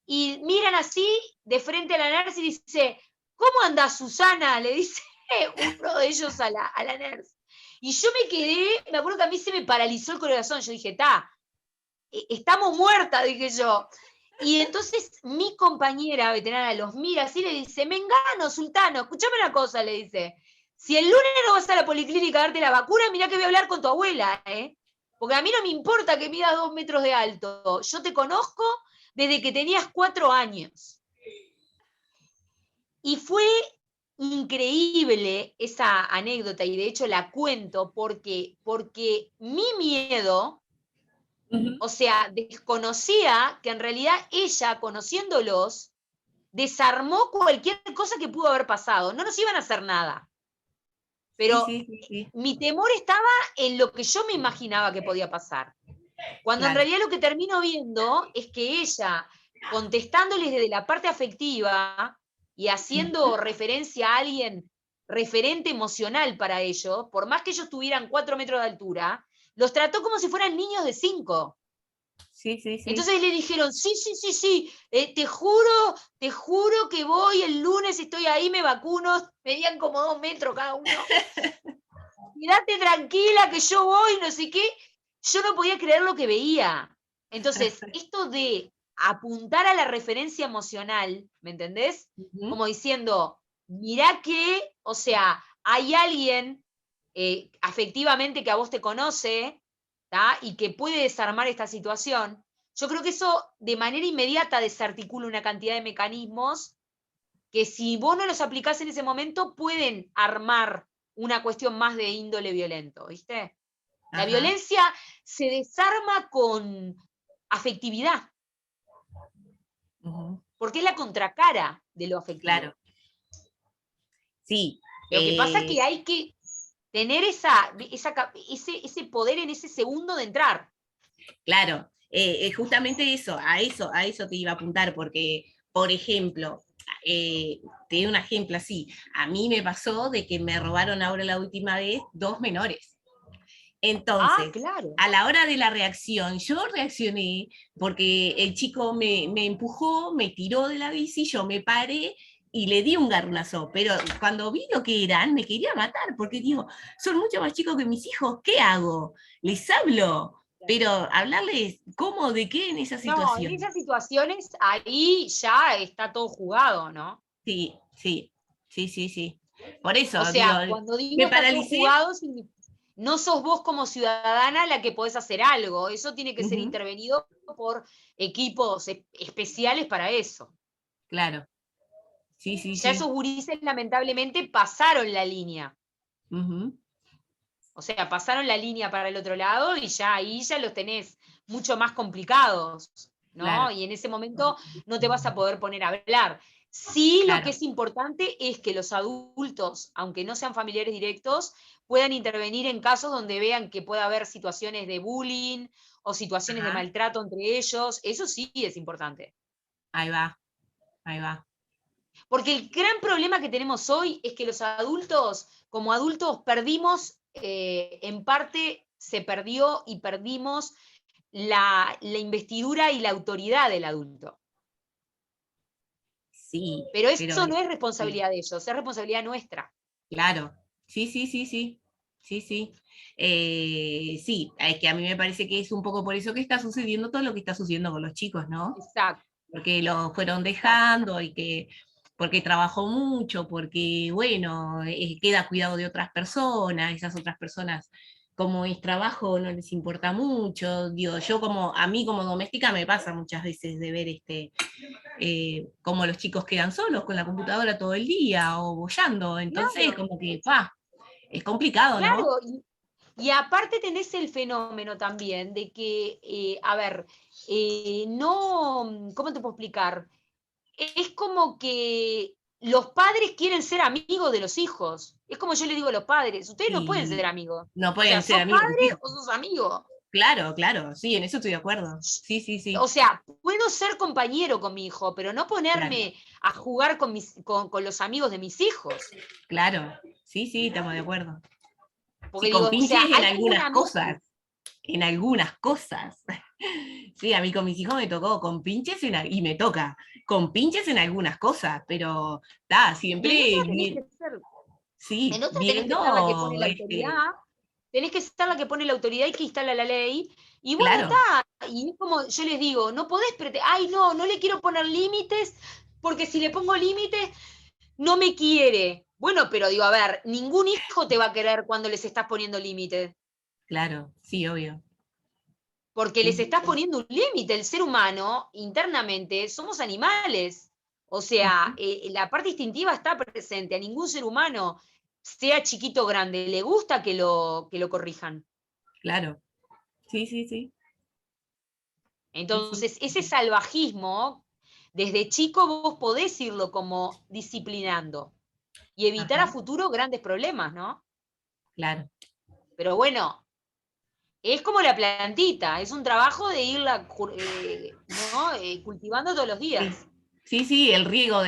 y miran así de frente a la nurse y dice, ¿cómo andás, Susana? Le dice uno de ellos a la nurse. Y yo me quedé, me acuerdo que a mí se me paralizó el corazón, yo dije, estamos muertas, dije yo. Y entonces mi compañera veterana los mira así y le dice, Mengano, Sultano, escúchame una cosa, le dice, si el lunes no vas a la policlínica a darte la vacuna, mirá que voy a hablar con tu abuela, ¿eh? Porque a mí no me importa que midas 2 metros de alto, yo te conozco desde que tenías 4 años. Y fue increíble esa anécdota, y de hecho la cuento porque mi miedo, Ujú. o sea, desconocía que en realidad ella, conociéndolos, desarmó cualquier cosa que pudo haber pasado. No nos iban a hacer nada, Sí, pero sí, sí, sí, mi temor estaba en lo que yo me imaginaba que podía pasar. Cuando en claro. realidad lo que termino viendo es que ella, contestándoles desde la parte afectiva y haciendo Ujú. referencia a alguien referente emocional para ellos, por más que ellos tuvieran 4 metros de altura, los trató como si fueran niños de 5. Sí, sí, sí. Entonces le dijeron, sí, sí, sí, sí, te juro que voy el lunes, estoy ahí, me vacuno, medían como 2 metros cada uno. Quédate tranquila que yo voy, no sé qué. Yo no podía creer lo que veía. Entonces, esto de apuntar a la referencia emocional, ¿me entendés? Ujú. Como diciendo, mirá que, o sea, hay alguien afectivamente que a vos te conoce, ¿tá? Y que puede desarmar esta situación. Yo creo que eso de manera inmediata desarticula una cantidad de mecanismos que si vos no los aplicás en ese momento pueden armar una cuestión más de índole violento, ¿viste? La Ajá. violencia se desarma con afectividad, Ujú. porque es la contracara de lo Claro. afectivo. Sí. Lo que pasa es que hay que tener ese poder en ese segundo de entrar. Claro, justamente a eso te iba a apuntar, porque, por ejemplo, te doy un ejemplo así, a mí me pasó de que me robaron ahora la última vez 2 menores. Entonces, claro. a la hora de la reacción, yo reaccioné porque el chico me empujó, me tiró de la bici, yo me paré y le di un garronazo, pero cuando vi lo que eran, me quería matar, porque digo, son mucho más chicos que mis hijos, ¿qué hago? ¿Les hablo? Pero hablarles cómo, de qué en esa No, en situación. esas situaciones ahí ya está todo jugado, ¿no? Sí, sí, sí, sí, sí. Por eso, O digo, sea, cuando digo me está todo paralicé. jugado, no sos vos como ciudadana la que podés hacer algo. Eso tiene que ser Ujú, intervenido por equipos especiales para eso. claro, sí, sí, Ya sí. esos gurises lamentablemente pasaron la línea. Ujú, O sea, pasaron la línea para el otro lado y ya ahí ya los tenés mucho más complicados, ¿no? claro, Y en ese momento no te vas a poder poner a hablar. Sí, lo que claro. es importante es que los adultos, aunque no sean familiares directos, puedan intervenir en casos donde vean que pueda haber situaciones de bullying o situaciones de Ajá, maltrato entre ellos. Eso sí es importante. ahí va, ahí va. Porque el gran problema que tenemos hoy es que los adultos, como adultos, perdimos, en parte se perdió y perdimos la investidura y la autoridad del adulto. Sí, Pero pero eso no es sí, responsabilidad de ellos, es responsabilidad nuestra. claro. Sí, sí, sí, sí. Sí, sí. Sí, es que a mí me parece que es un poco por eso que está sucediendo todo lo que está sucediendo con los chicos, ¿no? Exacto, Porque lo fueron exacto. dejando y que porque trabajó mucho, porque, bueno, queda cuidado de otras personas, esas otras personas, como es trabajo, no les importa mucho. Digo, yo como, a mí como doméstica me pasa muchas veces de ver cómo los chicos quedan solos con la computadora todo el día o boyando, entonces Claro, como que, es complicado, ¿no? claro. Y aparte tenés el fenómeno también de que, a ver, no, ¿cómo te puedo explicar? Es como que los padres quieren ser amigos de los hijos. Es como yo le digo a los padres, ustedes no pueden ser Y amigos. no O sea, pueden ser ¿sos amigos de tus padre hijos. o sos amigo? Claro, claro, sí, en eso estoy de acuerdo. Sí, sí, O sí, sea, puedo ser compañero con mi hijo, pero no claro, ponerme a jugar con los amigos de mis hijos. claro. Sí, sí, estamos de acuerdo. Sí, Porque con digo, o pinches sea, en hay como algunas una cosas, en algunas cosas. Sí, a mí con mis hijos me tocó con pinches y me toca con pinches en algunas cosas, pero está, y en siempre otra tenés que ser, sí, en otra tenés que ser la que pone viendo, la autoridad, tenés que ser la que pone la autoridad y que instala la ley. Y bueno, claro, está. Y es como yo les digo, no podés pretender, ay, no, no le quiero poner límites, porque si le pongo límites, no me quiere. Bueno, pero digo, a ver, ningún hijo te va a querer cuando les estás poniendo límites, claro, sí, obvio. porque les Sí, estás poniendo un límite. El ser humano, internamente, somos animales. O sea, ujú, la parte instintiva está presente. A ningún ser humano, sea chiquito o grande, le gusta que lo corrijan. claro, sí, sí, sí, sí, sí, Entonces, ese salvajismo, desde chico vos podés irlo como disciplinando y evitar a ajá, futuro grandes problemas, ¿no? claro. Pero bueno, es como la plantita, es un trabajo de irla ¿no? Cultivando todos los Sí, días. sí, sí, el riego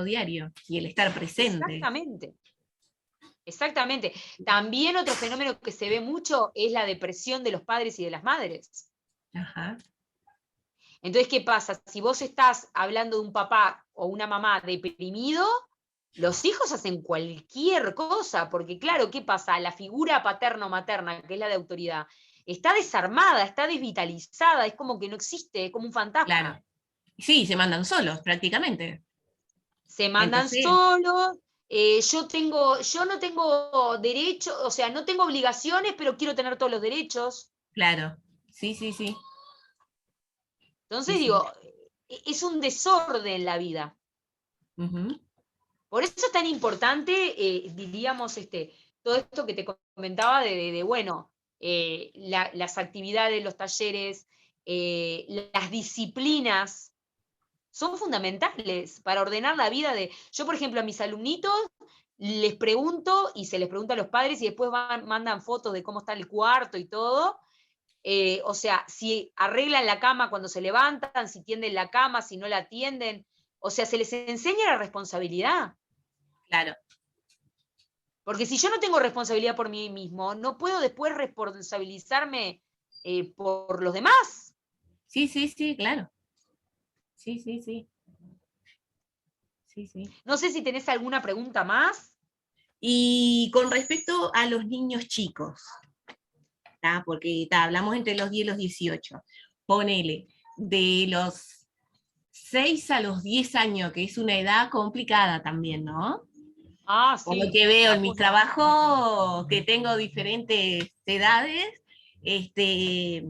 diario y el estar presente. Exactamente, exactamente. También otro fenómeno que se ve mucho es la depresión de los padres y de las madres. Ajá, Entonces, ¿qué pasa? Si vos estás hablando de un papá o una mamá deprimido, los hijos hacen cualquier cosa, porque claro, ¿qué pasa? La figura paterno-materna, que es la de autoridad, está desarmada, está desvitalizada, es como que no existe, es como un claro. fantasma. Sí, se mandan solos prácticamente. Se mandan Entonces, solos, yo no tengo derecho, o sea, no tengo obligaciones, pero quiero tener todos los derechos. claro, sí, sí, sí, sí, Entonces sí. digo, es un desorden la vida. Ujú, Por eso es tan importante, diríamos, todo esto que te comentaba bueno, las actividades, los talleres, las disciplinas son fundamentales para ordenar la vida de... Yo, por ejemplo, a mis alumnitos les pregunto y se les pregunta a los padres y después mandan fotos de cómo está el cuarto y todo. O sea, si arreglan la cama cuando se levantan, si tienden la cama, si no la tienden. O sea, se les enseña la responsabilidad. claro, Porque si yo no tengo responsabilidad por mí mismo, no puedo después responsabilizarme por los demás. Sí, sí, sí, claro. Sí, sí, sí. Sí, sí. No sé si tenés alguna pregunta más. Y con respecto a los niños chicos, ¿tá? Porque hablamos entre los 10 y los 18. Ponele, de los 6 a los 10 años, que es una edad complicada también, ¿no? Ah, Por lo sí, que veo en mis apuro. trabajos, que tengo diferentes edades, este,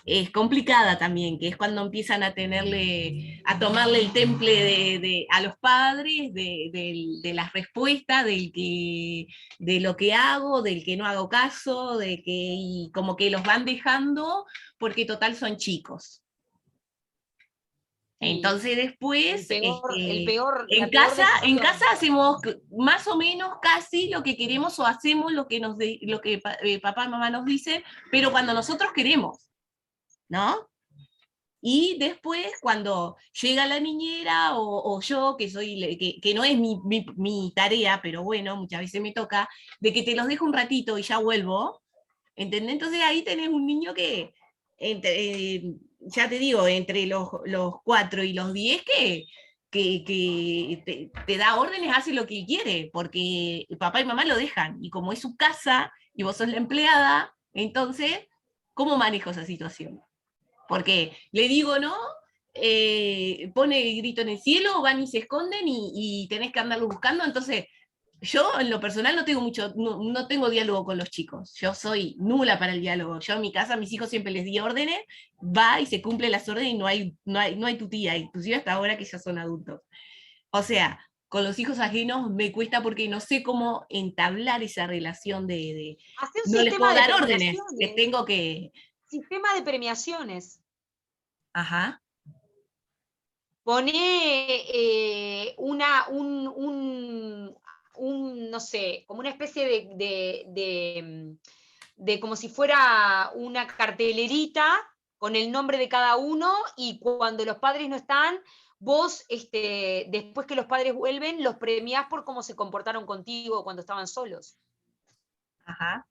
es complicada también, que es cuando empiezan a tomarle el temple a los padres, de las respuestas, de lo que hago, del que no hago caso, y como que los van dejando porque total son chicos. Sí, Entonces después, la peor en casa decisión. hacemos más o menos casi lo que queremos o hacemos lo que papá y mamá nos dicen, pero cuando nosotros queremos, ¿no? Y después, cuando llega la niñera o yo, que que no es mi tarea, pero bueno, muchas veces me toca, de que te los dejo un ratito y ya vuelvo, ¿entendés? Entonces ahí tenés un niño que, ya te digo, entre los 4 y los 10 que te da órdenes, hace lo que quiere, porque papá y mamá lo dejan, y como es su casa y vos sos la empleada, entonces, ¿cómo manejo esa situación? Porque le digo, ¿no? Pone el grito en el cielo, van y se esconden y tenés que andarlo buscando, entonces yo en lo personal no tengo diálogo con los chicos. Yo soy nula para el diálogo. Yo en mi casa a mis hijos siempre les di órdenes, va y se cumple las órdenes y no hay tutía, inclusive hasta ahora que ya son adultos. O sea, con los hijos ajenos me cuesta porque no sé cómo entablar esa relación Hacer un no les sistema puedo de dar órdenes, les premiaciones. tengo que... Sistema de premiaciones. Ajá, Poné no sé, como una especie de como si fuera una cartelerita con el nombre de cada uno y cuando los padres no están, vos, después que los padres vuelven, los premiás por cómo se comportaron contigo cuando estaban solos. ajá.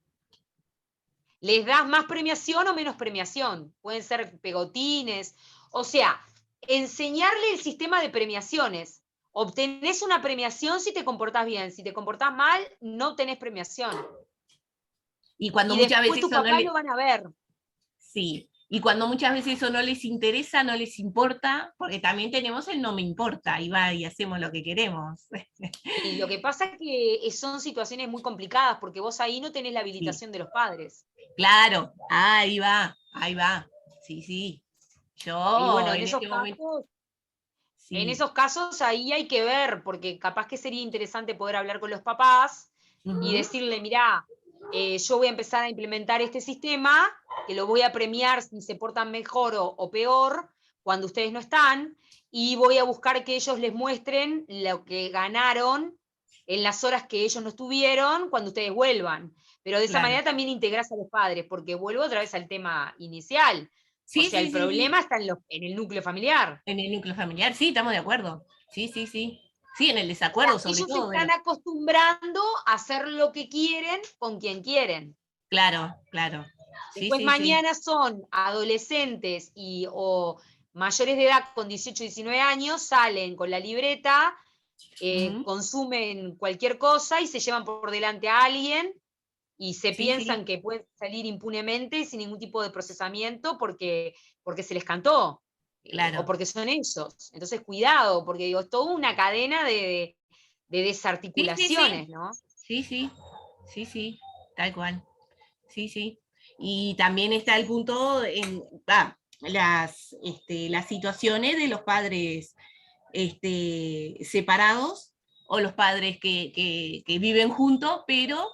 Les das más premiación o menos premiación. Pueden ser pegotines. O sea, enseñarle el sistema de premiaciones. Obtenés una premiación si te comportás bien. Si te comportás mal, no obtenés premiación. Y cuando Y muchas después veces tus eso no papás les... lo van a ver. Sí, y cuando muchas veces eso no les interesa, no les importa, porque también tenemos el no me importa, y va y hacemos lo que queremos. Y lo que pasa es que son situaciones muy complicadas porque vos ahí no tenés la Sí, habilitación de los padres. claro, ahí va, ahí va. Sí, sí. Y Yo bueno, en este momento, en sí. esos casos ahí hay que ver, porque capaz que sería interesante poder hablar con los papás y Ujú, decirle, mirá, yo voy a empezar a implementar este sistema, que lo voy a premiar si se portan mejor o peor cuando ustedes no están, y voy a buscar que ellos les muestren lo que ganaron en las horas que ellos no estuvieron cuando ustedes vuelvan. Pero de esa claro. manera también integrás a los padres, porque vuelvo otra vez al tema inicial. O Sí, sea, sí, el sí, sí. problema está en el núcleo familiar. En el núcleo familiar, sí, estamos de acuerdo. Sí, sí, sí. Sí, en el O sea, desacuerdo, sobre ellos se todo de están los... acostumbrando a hacer lo que quieren con quien quieren. Claro, claro. Sí, Después sí, sí. mañana son adolescentes o mayores de edad con 18, 19 años, salen con la libreta, Ujú, consumen cualquier cosa y se llevan por delante a alguien y se sí, piensan sí, que pueden salir impunemente sin ningún tipo de procesamiento porque se les cantó o claro. porque son ellos. Entonces, cuidado, porque digo, es toda una cadena de Sí, sí, sí. desarticulaciones, ¿no? Sí, sí. Sí, sí. Tal cual. Sí, sí. Y también está el punto las situaciones de los padres separados o los padres que viven juntos, pero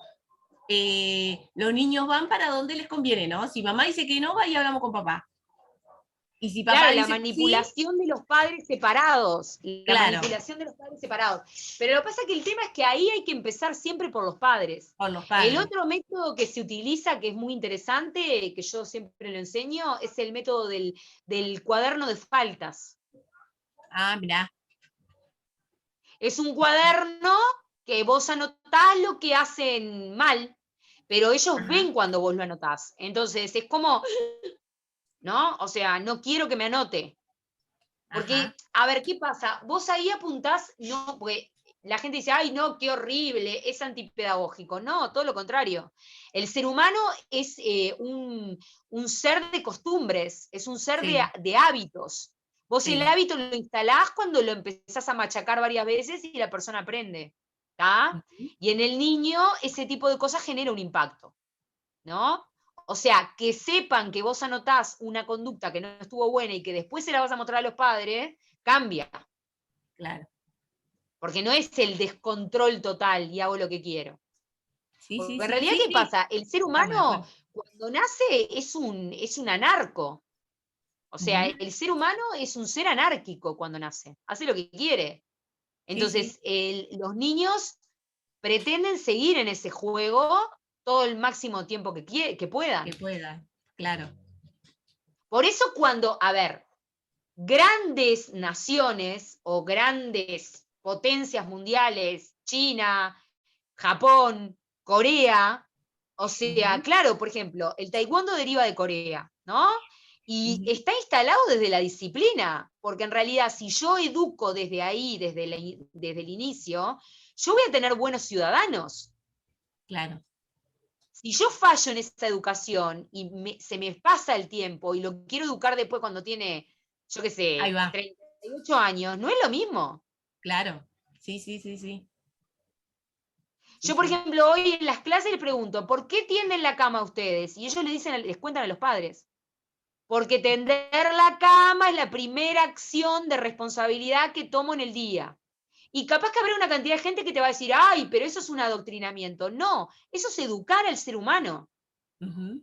los niños van para donde les conviene, ¿no? Si mamá dice que no, va y hablamos con papá. Y si papá Claro, la dice que sí, manipulación de los padres separados, la claro, manipulación de los padres separados. Pero lo que pasa es que el tema es que ahí hay que empezar siempre por los padres. por los El padres. otro método que se utiliza, que es muy interesante, que yo siempre lo enseño, es el método del cuaderno de faltas. Ah, mirá. Es un cuaderno que vos anotás lo que hacen mal, pero ellos Ajá, ven cuando vos lo anotás. Entonces es como, ¿no? O sea, no quiero que me anote. Porque, ajá, a ver, ¿qué pasa? Vos ahí apuntás, no, porque la gente dice, ay, no, qué horrible, es antipedagógico. No, todo lo contrario. El ser humano es un ser de costumbres, es un ser sí, de hábitos. Vos el sí. hábito lo instalás cuando lo empezás a machacar varias veces y la persona aprende. ¿Tá? Ujú, Y en el niño ese tipo de cosas genera un impacto, ¿no? O sea, que sepan que vos anotás una conducta que no estuvo buena y que después se la vas a mostrar a los padres, cambia. claro. Porque no es el descontrol total y hago lo que quiero. Sí, sí, Porque en sí, realidad, sí, ¿qué sí. pasa? El ser Estamos de humano, acuerdo. cuando nace, es un anarco. O sea, Ujú, el ser humano es un ser anárquico cuando nace. Hace lo que quiere. sí, sí, Entonces, los niños pretenden seguir en ese juego todo el máximo tiempo que que puedan. pueda, claro. Por eso cuando, a ver, grandes naciones o grandes potencias mundiales, China, Japón, Corea, o sea, Ujú, claro, por ejemplo, el taekwondo deriva de Corea, ¿no? Y ujú, está instalado desde la disciplina, porque en realidad si yo educo desde ahí, desde el inicio, yo voy a tener buenos ciudadanos. claro. Si yo fallo en esa educación y se me pasa el tiempo y lo quiero educar después cuando tiene, yo qué Ahí sé, va, 38 años, no es lo mismo. claro. Sí, sí, sí, sí. Sí, Yo, por sí. ejemplo, hoy en las clases les pregunto, ¿por qué tienden la cama ustedes? Y ellos les cuentan a los padres. Porque tender la cama es la primera acción de responsabilidad que tomo en el día. Y capaz que habrá una cantidad de gente que te va a decir, ay, pero eso es un adoctrinamiento. No, eso es educar al ser humano. Ujú,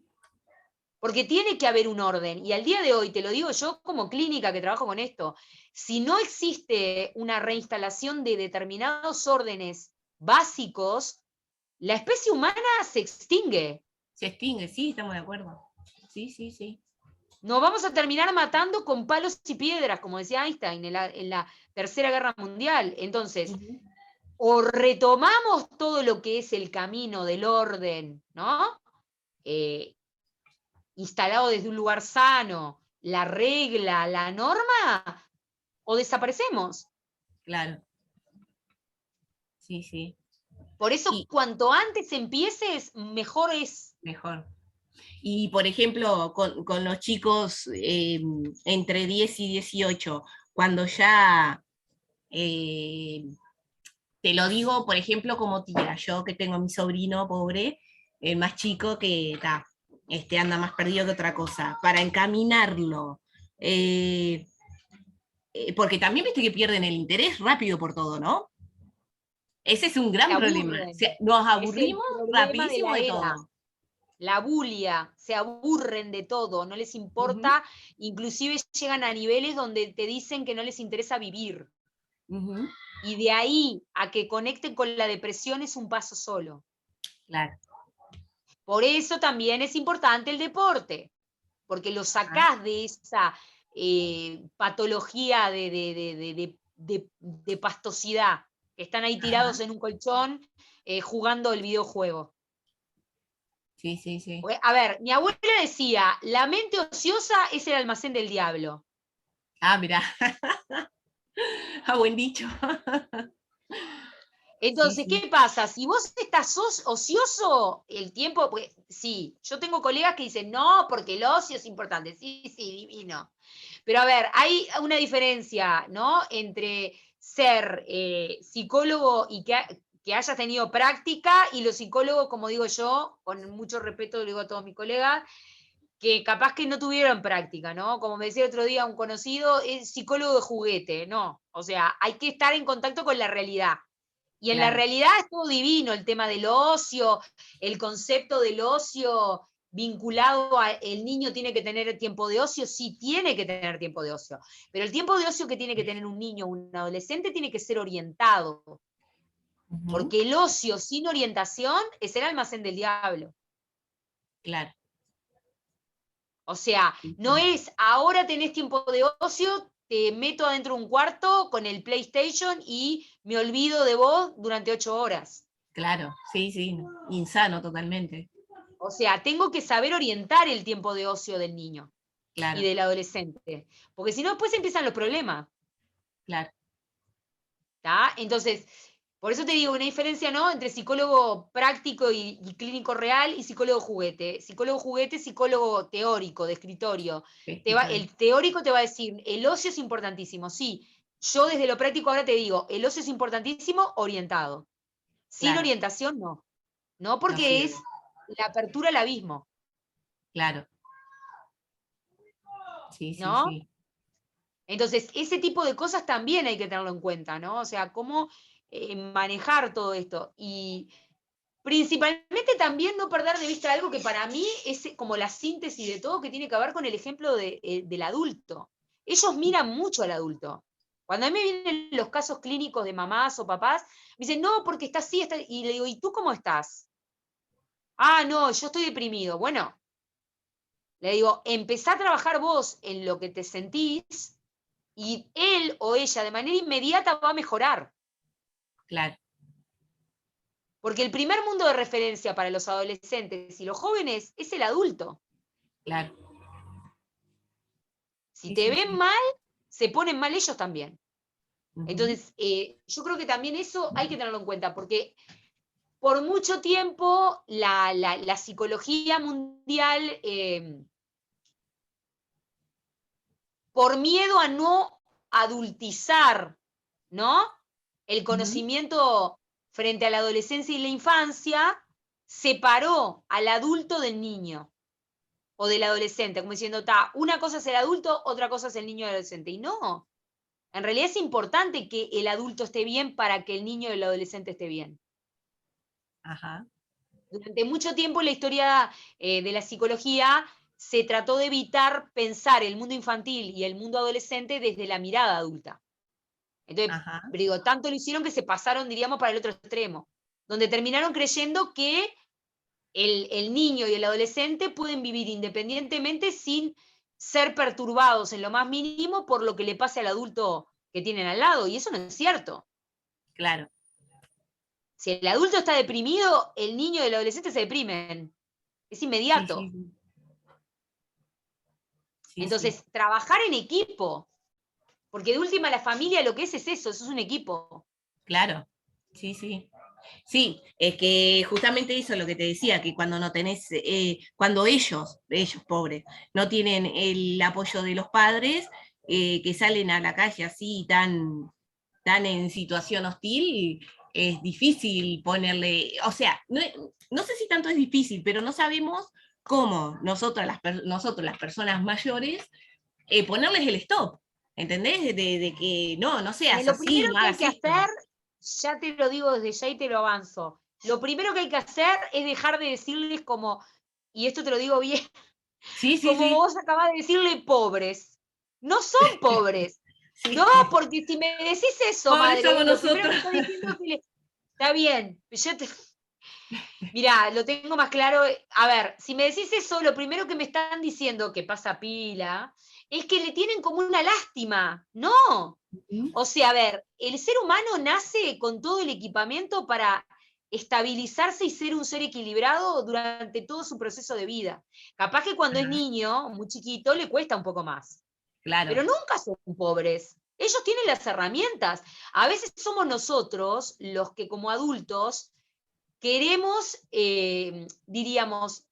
Porque tiene que haber un orden. Y al día de hoy, te lo digo yo como clínica que trabajo con esto, si no existe una reinstalación de determinados órdenes básicos, la especie humana se extingue. se extingue, sí, estamos de acuerdo. Sí, sí, sí. Nos vamos a terminar matando con palos y piedras, como decía Einstein en la Tercera Guerra Mundial. Entonces, Ujú, o retomamos todo lo que es el camino del orden, ¿no? Eh, instalado desde un lugar sano, la regla, la norma, o desaparecemos. claro. Sí, sí. Por eso, Y cuanto antes empieces, mejor es. mejor. Y por ejemplo, con los chicos entre 10 y 18, cuando ya, eh, te lo digo, por ejemplo, como tía, yo que tengo a mi sobrino pobre, el más chico que anda más perdido que otra cosa, para encaminarlo. eh, Porque también viste que pierden el interés rápido por todo, ¿no? Ese es un Se gran problema. aburren. Nos Es el aburrimos problema de rapidísimo la de era. todo. La bulia, se aburren de todo, no les Ujú, importa, inclusive llegan a niveles donde te dicen que no les interesa vivir. ujú, Y de ahí a que conecten con la depresión es un paso solo. claro. Por eso también es importante el deporte, porque lo Ajá, sacás de esa patología de pastosidad, que están ahí tirados ajá. en un colchón jugando el videojuego. Sí, sí, sí. A ver, mi abuela decía, la mente ociosa es el almacén del diablo. Ah, mira. Ah, buen dicho. Sí, Entonces, sí. ¿qué pasa? Si vos estás ocioso, el tiempo, pues sí, yo tengo colegas que dicen, no, porque el ocio es importante. Sí, sí, divino. Pero a ver, hay una diferencia, ¿no? Entre ser psicólogo y que hayas tenido práctica y los psicólogos, como digo yo, con mucho respeto lo digo a todos mis colegas, que capaz que no tuvieron práctica, ¿no? Como me decía otro día un conocido, es psicólogo de juguete, no. O sea, hay que estar en contacto con la realidad. Y en la Claro. realidad es todo divino, el tema del ocio, el concepto del ocio vinculado a el niño tiene que tener tiempo de ocio, sí tiene que tener tiempo de ocio, pero el tiempo de ocio que tiene que tener un niño o un adolescente tiene que ser orientado, Ujú, porque el ocio sin orientación es el almacén del diablo. claro. O sea, Sí, no sí. es ahora tenés tiempo de ocio, te meto adentro de un cuarto con el PlayStation y me olvido de vos durante 8 horas. Claro, sí, sí, insano totalmente. O sea, tengo que saber orientar el tiempo de ocio del niño y Claro, del adolescente, porque si no, después empiezan los problemas. claro. ¿Tá? Entonces, por eso te digo, una diferencia, ¿no? Entre psicólogo práctico y clínico real y psicólogo juguete. Psicólogo juguete, psicólogo teórico, de escritorio. Escritorio. El teórico te va a decir, el ocio es importantísimo, sí. Yo desde lo práctico ahora te digo, el ocio es importantísimo orientado. Sin Claro, orientación, no. No no porque es sirve. la apertura al abismo, Claro, sí, sí, ¿no? sí. Entonces, ese tipo de cosas también hay que tenerlo en cuenta, ¿no? O sea, cómo manejar todo esto. Y principalmente también no perder de vista algo que para mí es como la síntesis de todo, que tiene que ver con el ejemplo del adulto. Ellos miran mucho al adulto. Cuando a mí me vienen los casos clínicos de mamás o papás, me dicen, no, porque está así, está... y le digo, ¿y tú cómo estás? Ah, no, yo estoy deprimido. Bueno, le digo, empezá a trabajar vos en lo que te sentís y él o ella de manera inmediata va a mejorar. Claro, Porque el primer mundo de referencia para los adolescentes y los jóvenes es el adulto. claro. Si Sí, te sí, ven sí. mal, se ponen mal ellos también. Ujú. Entonces, yo creo que también eso hay que tenerlo en cuenta, porque por mucho tiempo la psicología mundial, por miedo a no adultizar, ¿no? El Ujú. conocimiento frente a la adolescencia y la infancia, separó al adulto del niño o del adolescente, como diciendo, una cosa es el adulto, otra cosa es el niño y el adolescente. Y no, en realidad es importante que el adulto esté bien para que el niño y el adolescente esté bien. Ajá. Durante mucho tiempo en la historia de la psicología se trató de evitar pensar el mundo infantil y el mundo adolescente desde la mirada adulta. Entonces, Ajá. digo, tanto lo hicieron que se pasaron, diríamos, para el otro extremo, donde terminaron creyendo que el niño y el adolescente pueden vivir independientemente sin ser perturbados en lo más mínimo por lo que le pase al adulto que tienen al lado, y eso no es cierto. Claro. Si el adulto está deprimido, el niño y el adolescente se deprimen. Es Sí, sí, inmediato. sí. Sí, sí. Entonces, trabajar en equipo, porque de última la familia lo que es eso es un equipo. Claro. Sí, sí. Sí, es que justamente eso es lo que te decía, que cuando no tenés, cuando ellos pobres, no tienen el apoyo de los padres, que salen a la calle así tan en situación hostil, es difícil ponerle, o sea, no sé si tanto es difícil, pero no sabemos cómo nosotros las personas mayores, ponerles el stop, ¿entendés? De que no seas Lo así, primero no que hay hagas que esto. hacer, ya te lo digo desde ya y te lo avanzo, lo primero que hay que hacer es dejar de decirles como, y esto te lo digo bien, Sí, sí, como sí. vos acabás de decirle pobres. No son pobres. No, Sí. Sí. porque si me decís eso, Pobres somos madre, lo primero nosotros. que estás diciendo es que está bien, yo te, mirá, lo tengo más claro. A ver, si me decís eso, lo primero que me están diciendo, que pasa pila, es que le tienen como una lástima. No. O sea, a ver, el ser humano nace con todo el equipamiento para estabilizarse y ser un ser equilibrado durante todo su proceso de vida. Capaz que cuando es Ajá, niño, muy chiquito, le cuesta un poco más, pero claro. nunca son pobres. Ellos tienen las herramientas. A veces somos nosotros los que como adultos queremos, diríamos,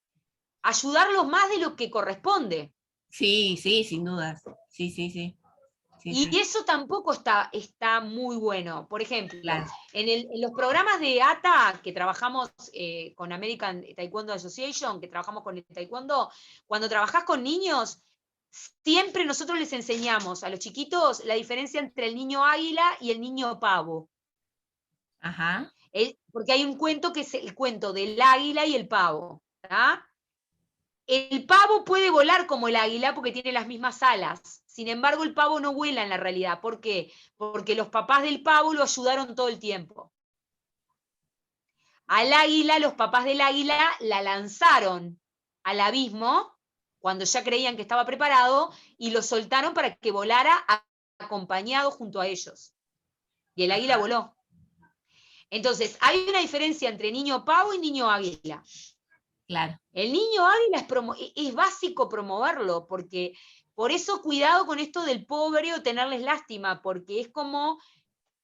ayudarlos más de lo que corresponde. Sí, sí, sin dudas. Sí, sí, sí. Sí, Y sí. eso tampoco está muy bueno. Por ejemplo, Claro. en los programas de ATA, que trabajamos con American Taekwondo Association, que trabajamos con el Taekwondo, cuando trabajás con niños, siempre nosotros les enseñamos a los chiquitos la diferencia entre el niño águila y el niño pavo. Ajá. Porque hay un cuento que es el cuento del águila y el pavo. ¿Tá? El pavo puede volar como el águila porque tiene las mismas alas. Sin embargo, el pavo no vuela en la realidad. ¿Por qué? Porque los papás del pavo lo ayudaron todo el tiempo. Al águila, los papás del águila la lanzaron al abismo cuando ya creían que estaba preparado y lo soltaron para que volara acompañado junto a ellos. Y el águila voló. Entonces, hay una diferencia entre niño pavo y niño águila. Claro. El niño águila es básico promoverlo, porque por eso cuidado con esto del pobre o tenerles lástima, porque es como,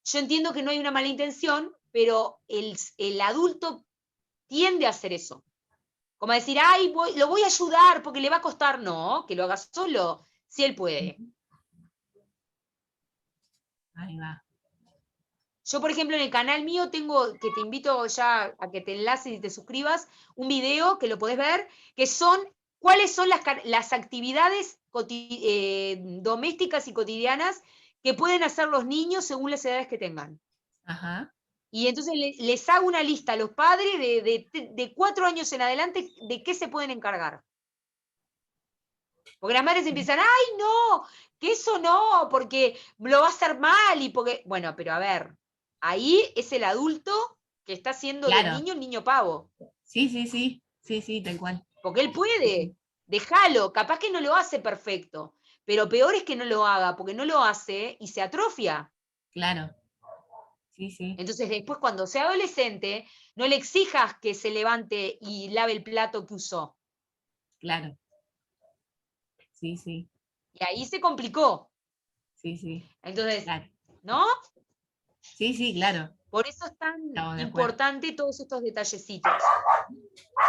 yo entiendo que no hay una mala intención, pero el adulto tiende a hacer eso. Como decir, ay, lo voy a ayudar porque le va a costar. No, que lo haga solo, si él puede. Ahí va. Yo, por ejemplo, en el canal mío tengo, que te invito ya a que te enlaces y te suscribas, un video que lo podés ver, que son cuáles son las actividades domésticas y cotidianas que pueden hacer los niños según las edades que tengan. Ajá. Y entonces les hago una lista a los padres de 4 años en adelante de qué se pueden encargar. Porque las madres empiezan, ¡ay, no! Que eso no, porque lo va a hacer mal y porque. Bueno, pero a ver, ahí es el adulto que está haciendo del Claro. niño un niño pavo. Sí, sí, sí. Sí, sí, tal cual. Porque él puede. Déjalo. Capaz que no lo hace perfecto. Pero peor es que no lo haga, porque no lo hace y se atrofia. Claro. Sí, sí. Entonces, después, cuando sea adolescente, no le exijas que se levante y lave el plato que usó. Claro. Sí, sí. Y ahí se complicó. Sí, sí. Entonces, Claro. ¿no? Sí, sí, claro. Por eso es tan Estamos de acuerdo. importante todos estos detallecitos.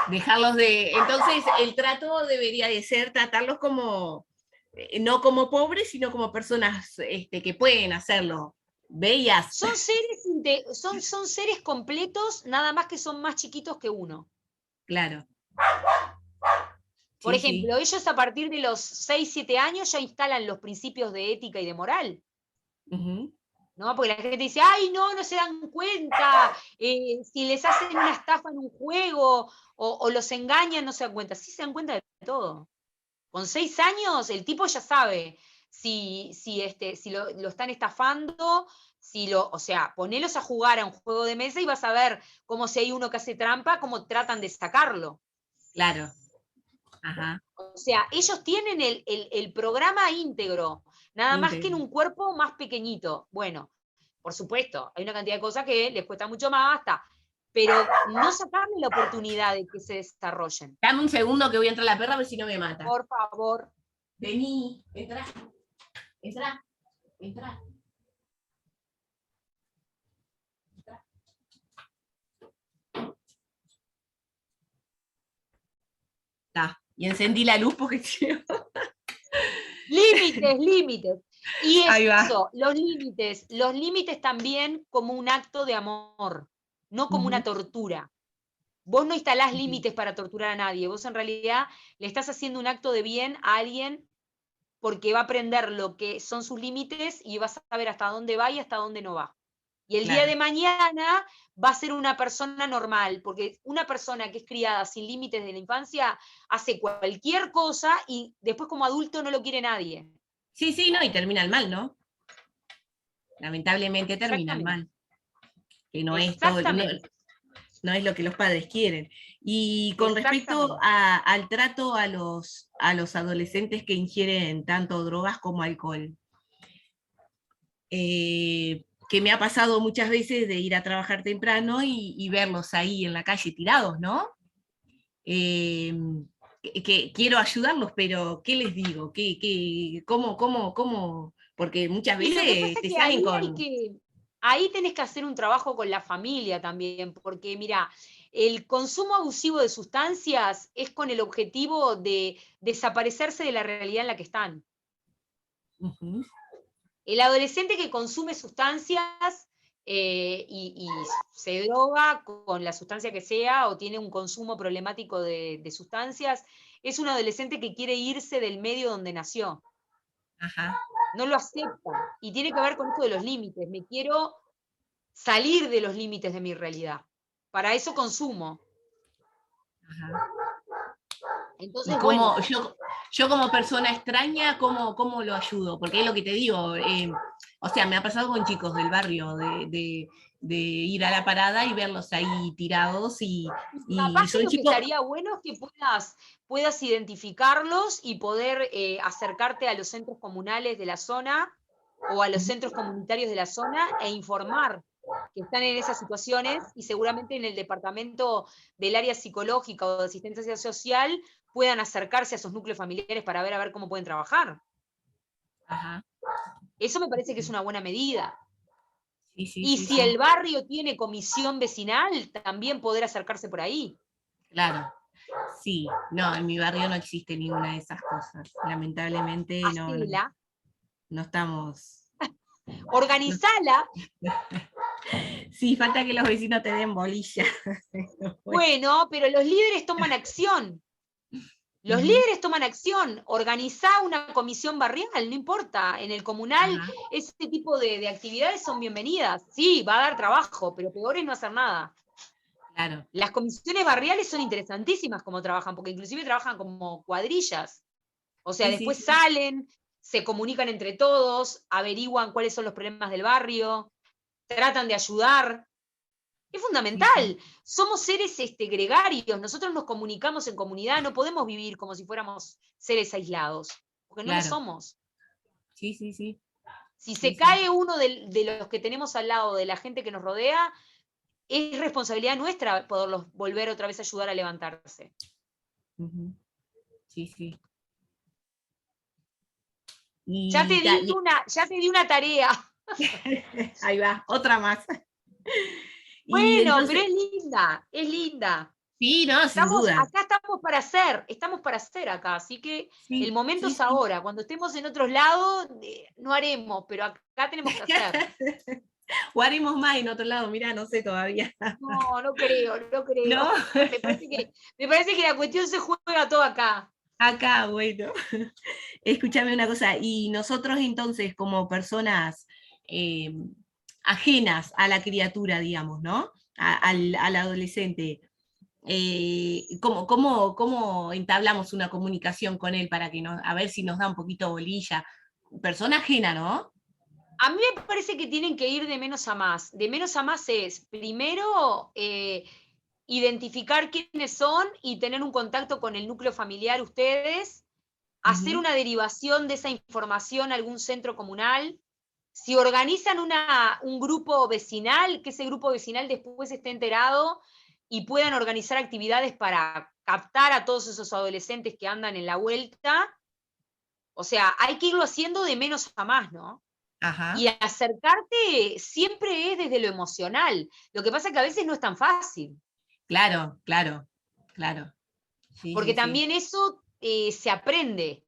Dejarlos de. Entonces, el trato debería de ser tratarlos como, no como pobres, sino como personas que pueden hacerlo. Bellas. Son seres, son seres completos, nada más que son más chiquitos que uno. Claro. Por Sí, sí. ejemplo, ellos a partir de los 6, 7 años ya instalan los principios de ética y de moral. Ujú. ¿No? Porque la gente dice, ay, no, no se dan cuenta, si les hacen una estafa en un juego o los engañan, no se dan cuenta. Sí se dan cuenta de todo. Con 6 años el tipo ya sabe si lo están estafando, o sea, ponelos a jugar a un juego de mesa y vas a ver cómo si hay uno que hace trampa, cómo tratan de sacarlo. Claro. Ajá. O sea, ellos tienen el programa íntegro, nada más que en Íntegro. un cuerpo más pequeñito. Bueno, por supuesto, hay una cantidad de cosas que les cuesta mucho más, pero no sacarle la oportunidad de que se desarrollen. Dame un segundo que voy a entrar a la perra a ver si no me mata. Por favor. Vení, entra. Entra. Entra. Está. Y encendí la luz porque Límites, límites. Y ahí va. eso, los límites también como un acto de amor, no como una tortura. Vos no instalás límites para torturar a nadie, vos en realidad le estás haciendo un acto de bien a alguien porque va a aprender lo que son sus límites y vas a saber hasta dónde va y hasta dónde no va. Y el día de mañana va a ser una persona normal, porque una persona que es criada sin límites de la infancia hace cualquier cosa y después como adulto no lo quiere nadie. Sí, sí, no, y termina el mal, ¿no? Lamentablemente termina el mal. Que no es todo, no es lo que los padres quieren. Y con respecto al trato a los adolescentes que ingieren tanto drogas como alcohol, que me ha pasado muchas veces de ir a trabajar temprano y verlos ahí en la calle tirados, ¿no? Que quiero ayudarlos, pero ¿qué les digo? ¿Cómo? Porque muchas Y lo que veces pasa te es que salen con... ahí tenés que hacer un trabajo con la familia también, porque mira, el consumo abusivo de sustancias es con el objetivo de desaparecerse de la realidad en la que están. Uh-huh. El adolescente que consume sustancias y se droga con la sustancia que sea o tiene un consumo problemático de sustancias, es un adolescente que quiere irse del medio donde nació. Ajá. No lo acepta. Y tiene que ver con esto de los límites. Me quiero salir de los límites de mi realidad. Para eso consumo. Ajá. Entonces, Y bueno. yo como persona extraña, ¿cómo lo ayudo? Porque es lo que te digo, o sea, me ha pasado con chicos del barrio, de ir a la parada y verlos ahí tirados y Capaz que son lo que chicos... estaría bueno es que puedas identificarlos y poder acercarte a los centros comunales de la zona o a los centros comunitarios de la zona e informar que están en esas situaciones, y seguramente en el departamento del área psicológica o de asistencia social puedan acercarse a esos núcleos familiares para ver a ver cómo pueden trabajar. Ajá. Eso me parece que es una buena medida. Sí, sí, Y sí, si sí. el barrio tiene comisión vecinal, también poder acercarse por ahí. Claro. Sí, no, en mi barrio no existe ninguna de esas cosas. Lamentablemente no, no, Hacela, no estamos. No. organizala. Sí, falta que los vecinos te den bolilla. Bueno, pero los líderes toman acción. Los Ujú. líderes toman acción, organizá una comisión barrial, no importa, en el comunal Ajá, ese tipo de actividades son bienvenidas. Sí, va a dar trabajo, pero peor es no hacer nada. claro. Las comisiones barriales son interesantísimas como trabajan, porque inclusive trabajan como cuadrillas. O sea, Sí, sí, después sí. salen, se comunican entre todos, averiguan cuáles son los problemas del barrio, tratan de ayudar. Es Sí, sí. fundamental. Somos seres gregarios, nosotros nos comunicamos en comunidad, no podemos vivir como si fuéramos seres aislados, porque no lo Claro. somos. Sí, sí, sí. Si Sí, se sí. cae uno de los que tenemos al lado, de la gente que nos rodea, es responsabilidad nuestra poderlos volver otra vez a ayudar a levantarse. Ujú. Sí, sí. Ya te di una tarea. Ahí va, otra más. Y Bueno, pero entonces, es linda, es linda. sí, no, sin Estamos, duda. acá estamos para hacer acá, así que el Sí, momento sí, es sí. ahora. Cuando estemos en otros lados, no haremos, pero acá tenemos que hacer. O haremos más en otro lado, mira, no sé todavía. No, no creo, no creo. ¿No? Me parece que la cuestión se juega todo acá. Acá, bueno. Escúchame una cosa, y nosotros entonces, como personas eh, ajenas a la criatura, digamos, ¿no? Al adolescente, ¿cómo entablamos una comunicación con él para que a ver si nos da un poquito bolilla? Persona ajena, ¿no? A mí me parece que tienen que ir de menos a más. De menos a más es, primero, identificar quiénes son y tener un contacto con el núcleo familiar ustedes, hacer Ujú, una derivación de esa información a algún centro comunal. Si organizan un grupo vecinal, que ese grupo vecinal después esté enterado y puedan organizar actividades para captar a todos esos adolescentes que andan en la vuelta. O sea, hay que irlo haciendo de menos a más, ¿no? Y ajá, acercarte siempre es desde lo emocional. Lo que pasa es que a veces no es tan fácil, claro, claro, claro. Sí, porque sí, sí. también eso se aprende.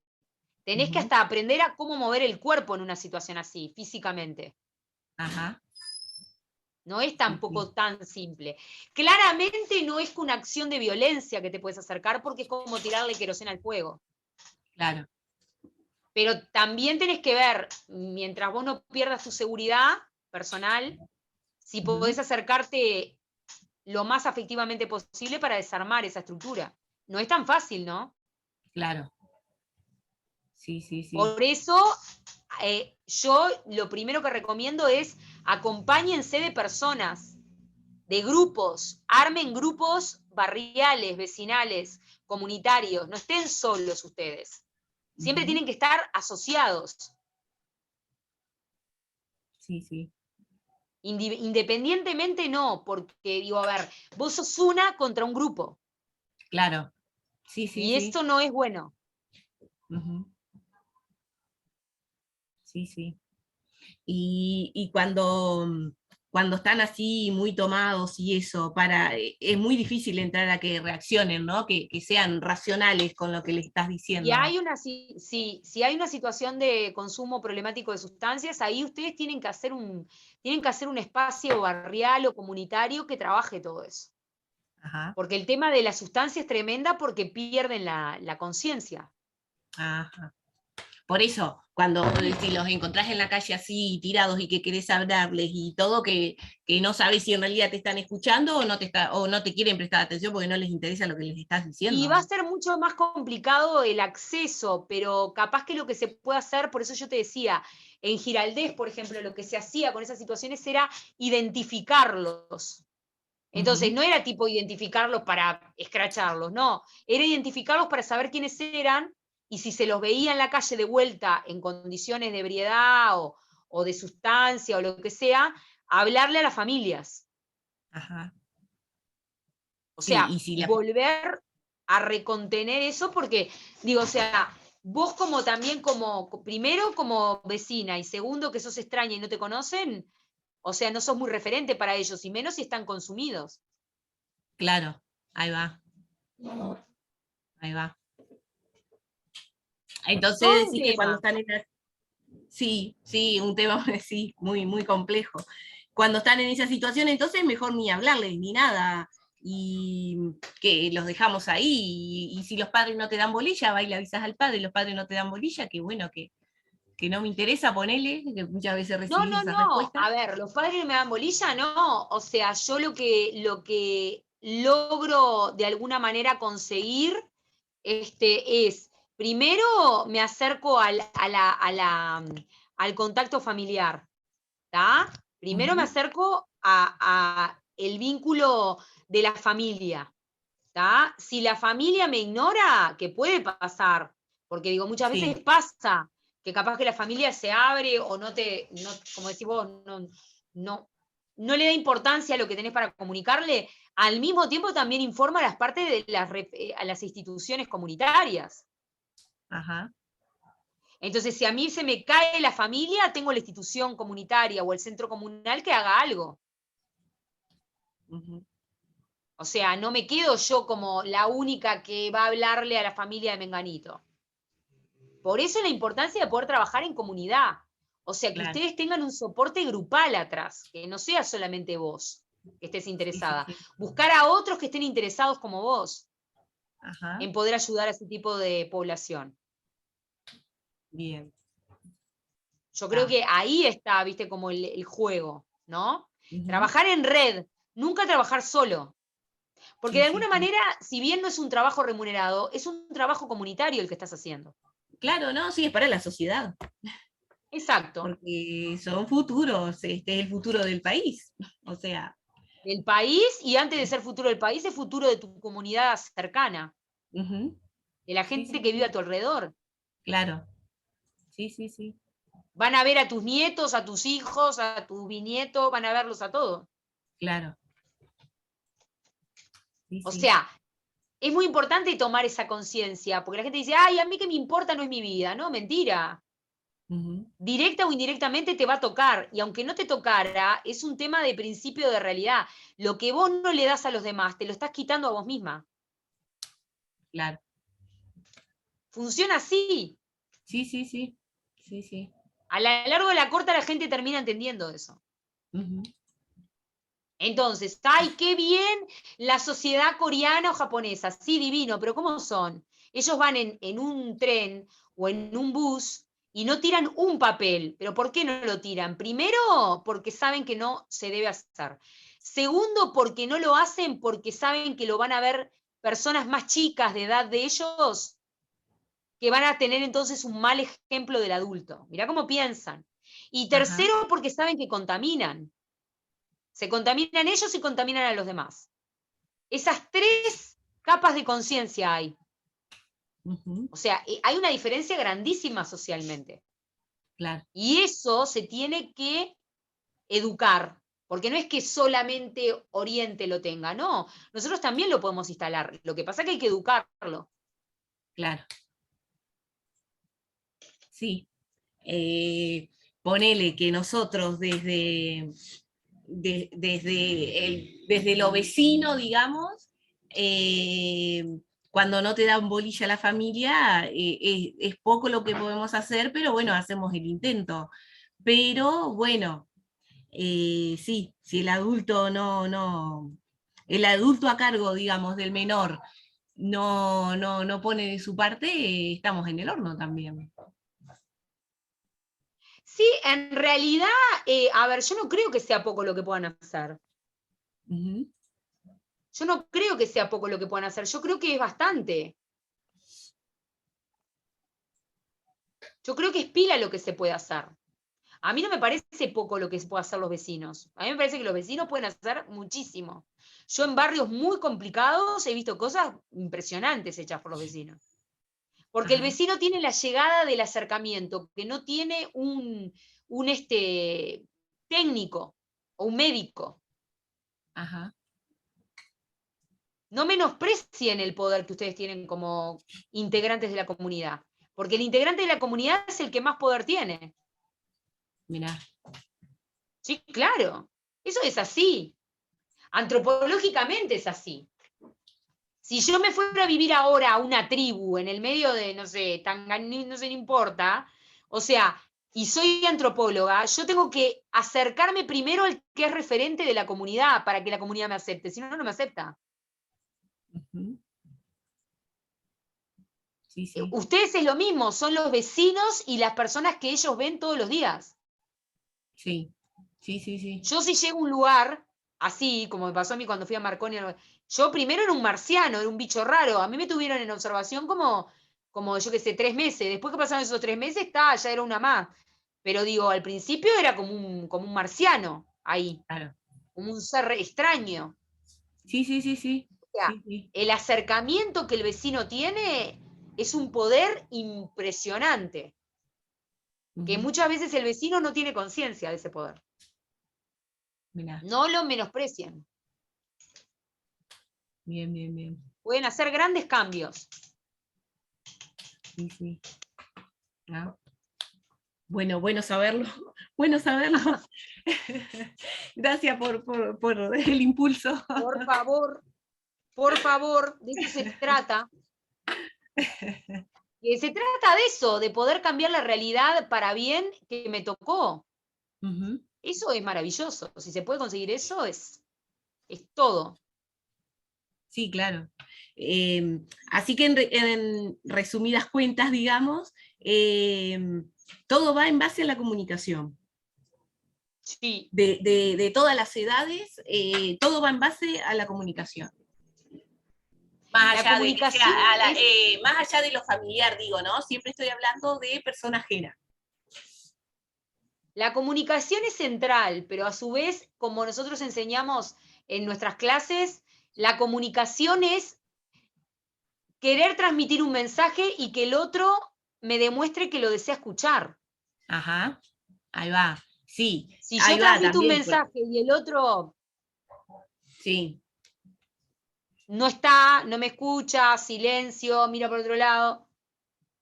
Tenés que Ujú, hasta aprender a cómo mover el cuerpo en una situación así, físicamente. ajá, No es sí, sí, tampoco tan simple. Claramente no es una acción de violencia que te puedes acercar porque es como tirarle queroseno al fuego. claro. Pero también tenés que ver, mientras vos no pierdas tu seguridad personal, si Ujú, podés acercarte lo más afectivamente posible para desarmar esa estructura. No es tan fácil, ¿no? claro. Sí, sí, sí. Por eso, yo lo primero que recomiendo es acompáñense de personas, de grupos, armen grupos barriales, vecinales, comunitarios, no estén solos ustedes. Siempre Ujú, tienen que estar asociados, sí, sí, independientemente no, porque digo, a ver, vos sos una contra un grupo claro. Sí, sí, y sí. esto no es bueno. Ujú, sí, sí. Y cuando están así muy tomados y eso, es muy difícil entrar a que reaccionen, ¿no? Que sean racionales con lo que les estás Si diciendo. hay si hay una situación de consumo problemático de sustancias, ahí ustedes tienen que hacer un espacio barrial o comunitario que trabaje todo eso. Ajá, Porque el tema de la sustancia es tremenda porque pierden la conciencia. ajá. Por eso, cuando si los encontrás en la calle así tirados y que querés hablarles y todo, que no sabes si en realidad te están escuchando o no te quieren prestar atención porque no les interesa lo que les estás Y va a diciendo. ser mucho más complicado el acceso, pero capaz que lo que se puede hacer, por eso yo te decía, en Giraldés, por ejemplo, lo que se hacía con esas situaciones era identificarlos. Entonces, Ujú, no era tipo identificarlos para escracharlos, no, era identificarlos para saber quiénes eran y si se los veía en la calle de vuelta en condiciones de ebriedad o de sustancia o lo que sea, hablarle a las familias. Ajá. O Sí, sea, y si la... volver a recontener eso porque, digo, o sea, vos como también primero como vecina y segundo que sos extraña y no te conocen, o sea, no sos muy referente para ellos y menos si están consumidos. Claro, ahí va, ahí va. Todo Entonces un decís que cuando tema. están en la... Sí, sí, un tema sí, muy, muy complejo. Cuando están en esa situación, entonces mejor ni hablarles ni nada, y que los dejamos ahí, y si los padres no te dan bolilla, va y le avisas al padre, los padres no te dan bolilla, que bueno, que no me interesa, ponele, que muchas veces No, recibís no, esa no. respuesta. A ver, los padres me dan bolilla, no. O sea, yo lo que logro de alguna manera conseguir es, primero me acerco al contacto familiar, ¿tá? Primero me Ujú. acerco a el vínculo de la familia, ¿tá? Si la familia me ignora, que puede pasar, porque digo, muchas Sí, veces pasa que capaz que la familia se abre o como decís vos, no, no le da importancia a lo que tenés para comunicarle, al mismo tiempo también informa a las partes de a las instituciones comunitarias. ajá. Entonces, si a mí se me cae la familia, tengo la institución comunitaria o el centro comunal que haga algo. Ujú. O sea, no me quedo yo como la única que va a hablarle a la familia de Menganito. Por eso la importancia de poder trabajar en comunidad. O sea, que Claro, ustedes tengan un soporte grupal atrás, que no sea solamente vos que estés sí, sí, interesada. sí. Buscar a otros que estén interesados como vos Ajá, en poder ayudar a ese tipo de población. bien. Yo creo Ah, que ahí está, viste, como el juego, ¿no? ujú. Trabajar en red, nunca trabajar solo. Porque Sí, de sí, alguna sí. manera, si bien no es un trabajo remunerado, es un trabajo comunitario el que estás haciendo. Claro, no, sí, es para la sociedad, Exacto. porque son futuros, este es el futuro del país. O sea, Del país, y antes de ser futuro del país, es futuro de tu comunidad cercana, ujú. de la Sí, gente sí, que vive a sí, tu alrededor. claro. Sí, sí, sí, Van a ver a tus nietos, a tus hijos, a tus bisnietos, van a verlos a todos. claro. Sí, O sí. sea, es muy importante tomar esa conciencia, porque la gente dice, ay, a mí que me importa no es mi vida. No, mentira. Ujú. Directa o indirectamente te va a tocar, y aunque no te tocara, es un tema de principio de realidad. Lo que vos no le das a los demás, te lo estás quitando a vos misma. Claro. Funciona así. Sí, sí, sí. Sí, sí. A la largo de la corta la gente termina entendiendo eso. Ujú. Entonces, ¡ay, qué bien la sociedad coreana o japonesa! Sí, divino, pero ¿cómo son? Ellos van en un tren o en un bus y no tiran un papel. ¿Pero por qué no lo tiran? Primero, porque saben que no se debe hacer. Segundo, porque no lo hacen porque saben que lo van a ver personas más chicas de edad de ellos que van a tener entonces un mal ejemplo del adulto. Mirá cómo piensan. Y Ajá. tercero, porque saben que contaminan. Se contaminan ellos y contaminan a los demás. Esas tres capas de conciencia hay. Ujú. O sea, hay una diferencia grandísima socialmente. Claro, Y eso se tiene que educar, porque no es que solamente Oriente lo tenga, no. Nosotros también lo podemos instalar. Lo que pasa es que hay que educarlo. claro. Sí. Ponele que nosotros desde lo vecino, digamos, eh, cuando no te dan bolilla a la familia, es poco lo que podemos hacer, pero bueno, hacemos el intento. Pero bueno, sí, si el adulto el adulto a cargo, digamos, del menor no pone de su parte, estamos en el horno también. Sí, en realidad, a ver, yo no creo que sea poco lo que puedan hacer. Ujú. Yo no creo que sea poco lo que puedan hacer. Yo creo que es bastante. Yo creo que es pila lo que se puede hacer. A mí no me parece poco lo que se puede hacer los vecinos. A mí me parece que los vecinos pueden hacer muchísimo. Yo en barrios muy complicados he visto cosas impresionantes hechas por los vecinos. Porque el Ajá. vecino tiene la llegada del acercamiento, que no tiene un técnico o un médico. Ajá. No menosprecien el poder que ustedes tienen como integrantes de la comunidad, porque el integrante de la comunidad es el que más poder tiene. Mirá. Sí, claro, eso es así. Antropológicamente es así. Si yo me fuera a vivir ahora a una tribu en el medio de, no sé, Tanganí, no sé, no importa, o sea, y soy antropóloga, yo tengo que acercarme primero al que es referente de la comunidad para que la comunidad me acepte, si no, no me acepta. Ujú. Sí, sí. Ustedes es lo mismo, son los vecinos y las personas que ellos ven todos los días. Sí, sí, sí, sí. Yo si llego a un lugar, así como me pasó a mí cuando fui a Marconi, yo primero era un marciano, era un bicho raro, a mí me tuvieron en observación como yo qué sé, 3 meses, después que pasaron esos 3 meses, ya era una más. Pero digo, al principio era como un marciano ahí, Claro. como un ser extraño. Sí, sí, sí, sí. O sea, Sí, sí. el acercamiento que el vecino tiene es un poder impresionante, que Ujú. muchas veces el vecino no tiene conciencia de ese poder. Mirá. No lo menosprecien. Bien, bien, bien. Pueden hacer grandes cambios. Sí, sí. Ah. Bueno, bueno saberlo. Bueno saberlo. Gracias por el impulso. Por favor, de eso se trata. Se trata de eso, de poder cambiar la realidad para bien que me tocó. Ujú. Eso es maravilloso. Si se puede conseguir eso, es todo. Sí, claro. Así que en resumidas cuentas, digamos, todo va en base a la comunicación. Sí. De todas las edades, todo va en base a la comunicación. Más La allá de que sea, comunicación es, más allá de lo familiar, digo, ¿no? Siempre estoy hablando de persona ajena. la comunicación es central, pero a su vez, como nosotros enseñamos en nuestras clases, la comunicación es querer transmitir un mensaje y que el otro me demuestre que lo desea escuchar. Ajá, ahí va. Sí, Si yo ahí va transmito un también. mensaje y el otro Sí, no está, no me escucha, silencio, mira por otro lado,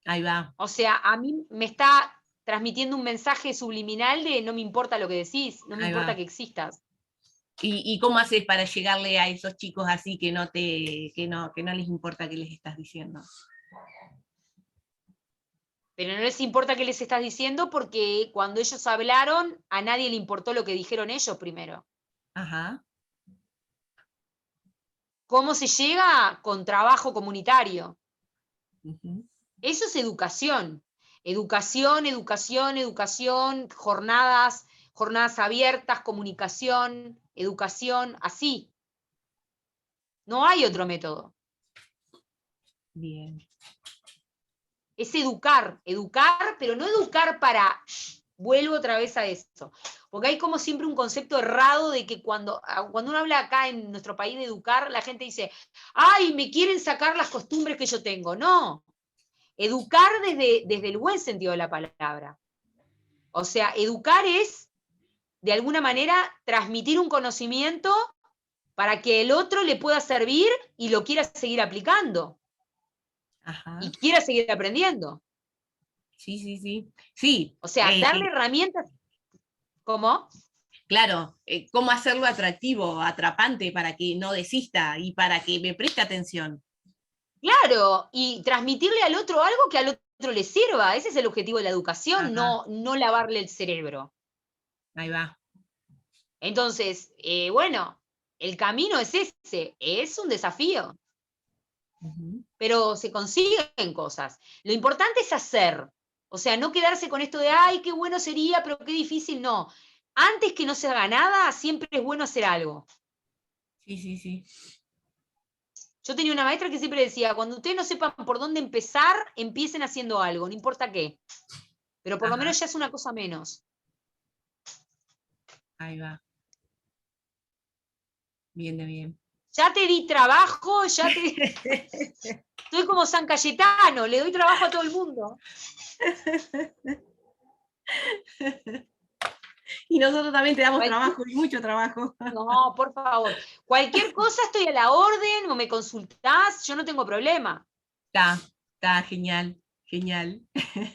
ahí va. o sea, a mí me está transmitiendo un mensaje subliminal de no me importa lo que decís, no me Ahí importa va. que existas. ¿Y cómo haces para llegarle a esos chicos así que no les importa qué les estás diciendo? Pero no les importa qué les estás diciendo porque cuando ellos hablaron, a nadie le importó lo que dijeron ellos primero. Ajá. ¿Cómo se llega? Con trabajo comunitario. Ujú. Eso es educación. Educación, educación, educación, jornadas abiertas, comunicación, educación, así. No hay otro método. Bien. Es educar, pero no educar para, vuelvo otra vez a esto, porque hay como siempre un concepto errado de que cuando uno habla acá en nuestro país de educar, la gente dice, ay, me quieren sacar las costumbres que yo tengo. No, educar desde el buen sentido de la palabra. O sea, educar es, de alguna manera, transmitir un conocimiento para que el otro le pueda servir y lo quiera seguir aplicando Ajá. y quiera seguir aprendiendo. Sí, sí, sí. Sí, O sea, darle herramientas. ¿Cómo? claro, cómo hacerlo atractivo, atrapante para que no desista y para que me preste atención. Claro, y transmitirle al otro algo que al otro le sirva. Ese es el objetivo de la educación, Ajá, no lavarle el cerebro. ahí va. Entonces, bueno, el camino es ese, es un desafío, Ujú. pero se consiguen cosas. Lo importante es hacer, o sea, no quedarse con esto de, ay, qué bueno sería, pero qué difícil, no. Antes que no se haga nada, siempre es bueno hacer algo. Sí, sí, sí. Yo tenía una maestra que siempre decía, cuando ustedes no sepan por dónde empezar, empiecen haciendo algo, no importa qué, pero por lo Ajá, menos ya es una cosa menos. ahí va. Bien, de bien. Ya te di trabajo, Estoy como San Cayetano, le doy trabajo a todo el mundo. Y nosotros también te damos Cualquier- trabajo, y mucho trabajo. No, por favor. Cualquier cosa estoy a la orden o me consultás, yo no tengo problema. Está genial, genial.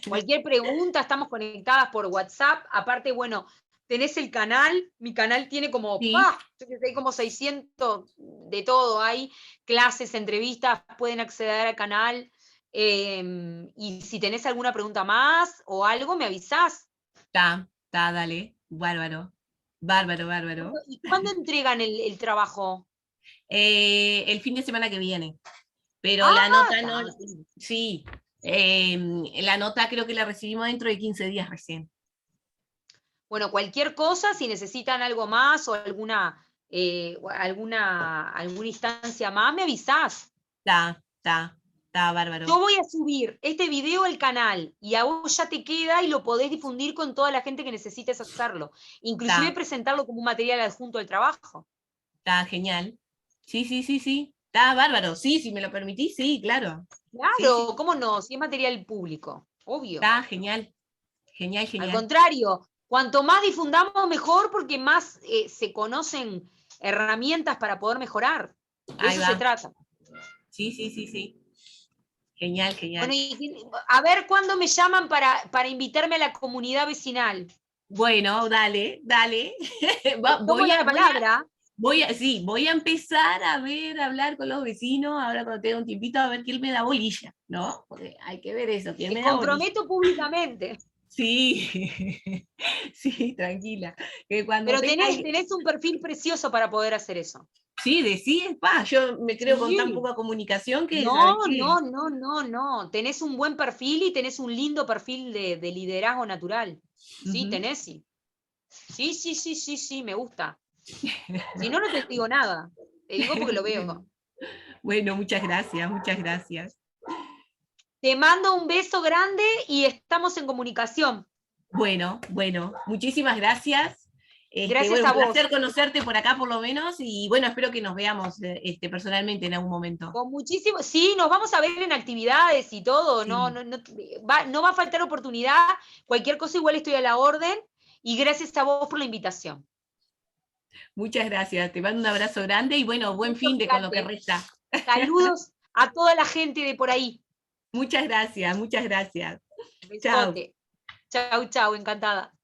Cualquier pregunta, estamos conectadas por WhatsApp. Aparte, bueno, tenés el canal, mi canal tiene como, Sí, yo qué sé, hay como 600 de todo, hay clases, entrevistas, pueden acceder al canal. Y si tenés alguna pregunta más o algo, me avisás. dale, bárbaro, bárbaro, bárbaro. ¿Y cuándo entregan el trabajo? El fin de semana que viene, pero la Ah, nota no, está. sí, la nota creo que la recibimos dentro de 15 días recién. Bueno, cualquier cosa, si necesitan algo más o alguna instancia más, me avisás. Está Yo bárbaro. voy a subir este video al canal y a vos ya te queda y lo podés difundir con toda la gente que necesites hacerlo. Inclusive Está, presentarlo como un material adjunto al trabajo. está genial. Sí, sí, sí, sí. Está bárbaro. Sí, si me lo permitís, sí, claro. Sí, sí. Claro, ¿cómo no? Si es material público, obvio. Está genial. Genial, Al genial. contrario, cuanto más difundamos, mejor porque más se conocen herramientas para poder mejorar. De Ahí eso se va. trata. Sí, sí, sí, sí. Genial, Bueno, genial. y a ver cuándo me llaman para invitarme a la comunidad vecinal. Bueno, dale, dale. Les tomo la palabra. Sí, voy a empezar a ver, a hablar con los vecinos, ahora cuando tenga un tiempito, a ver quién me da bolilla, ¿no? Porque hay que ver eso, quién Me me da bolilla. comprometo públicamente. Sí, sí, tranquila. Que cuando Pero tenga. tenés un perfil precioso para poder hacer eso. Sí, decís, pa, yo me creo con tan Sí. poca comunicación que, ¿sabes No, qué? no, no, no, no. Tenés un buen perfil y tenés un lindo perfil de liderazgo natural. Sí, Ujú. tenés, sí. Sí, sí, sí, sí, sí, me gusta. Si no, no te digo nada. Te digo porque lo Bueno, veo. bueno, muchas gracias, muchas gracias. Te mando un beso grande y estamos en comunicación. Bueno, bueno, muchísimas gracias. Gracias Bueno, a un vos. placer conocerte por acá por lo menos y bueno, espero que nos veamos personalmente en algún momento. Con muchísimo, sí, nos vamos a ver en actividades y todo, no, Sí, no, no, no va a faltar oportunidad, cualquier cosa igual estoy a la orden y gracias a vos por la invitación. muchas gracias. Te mando un abrazo grande y bueno, buen Beso fin de con lo que grande. resta. Saludos a toda la gente de por ahí. Muchas gracias, muchas gracias. Chao. Besote. Chau, chau, encantada.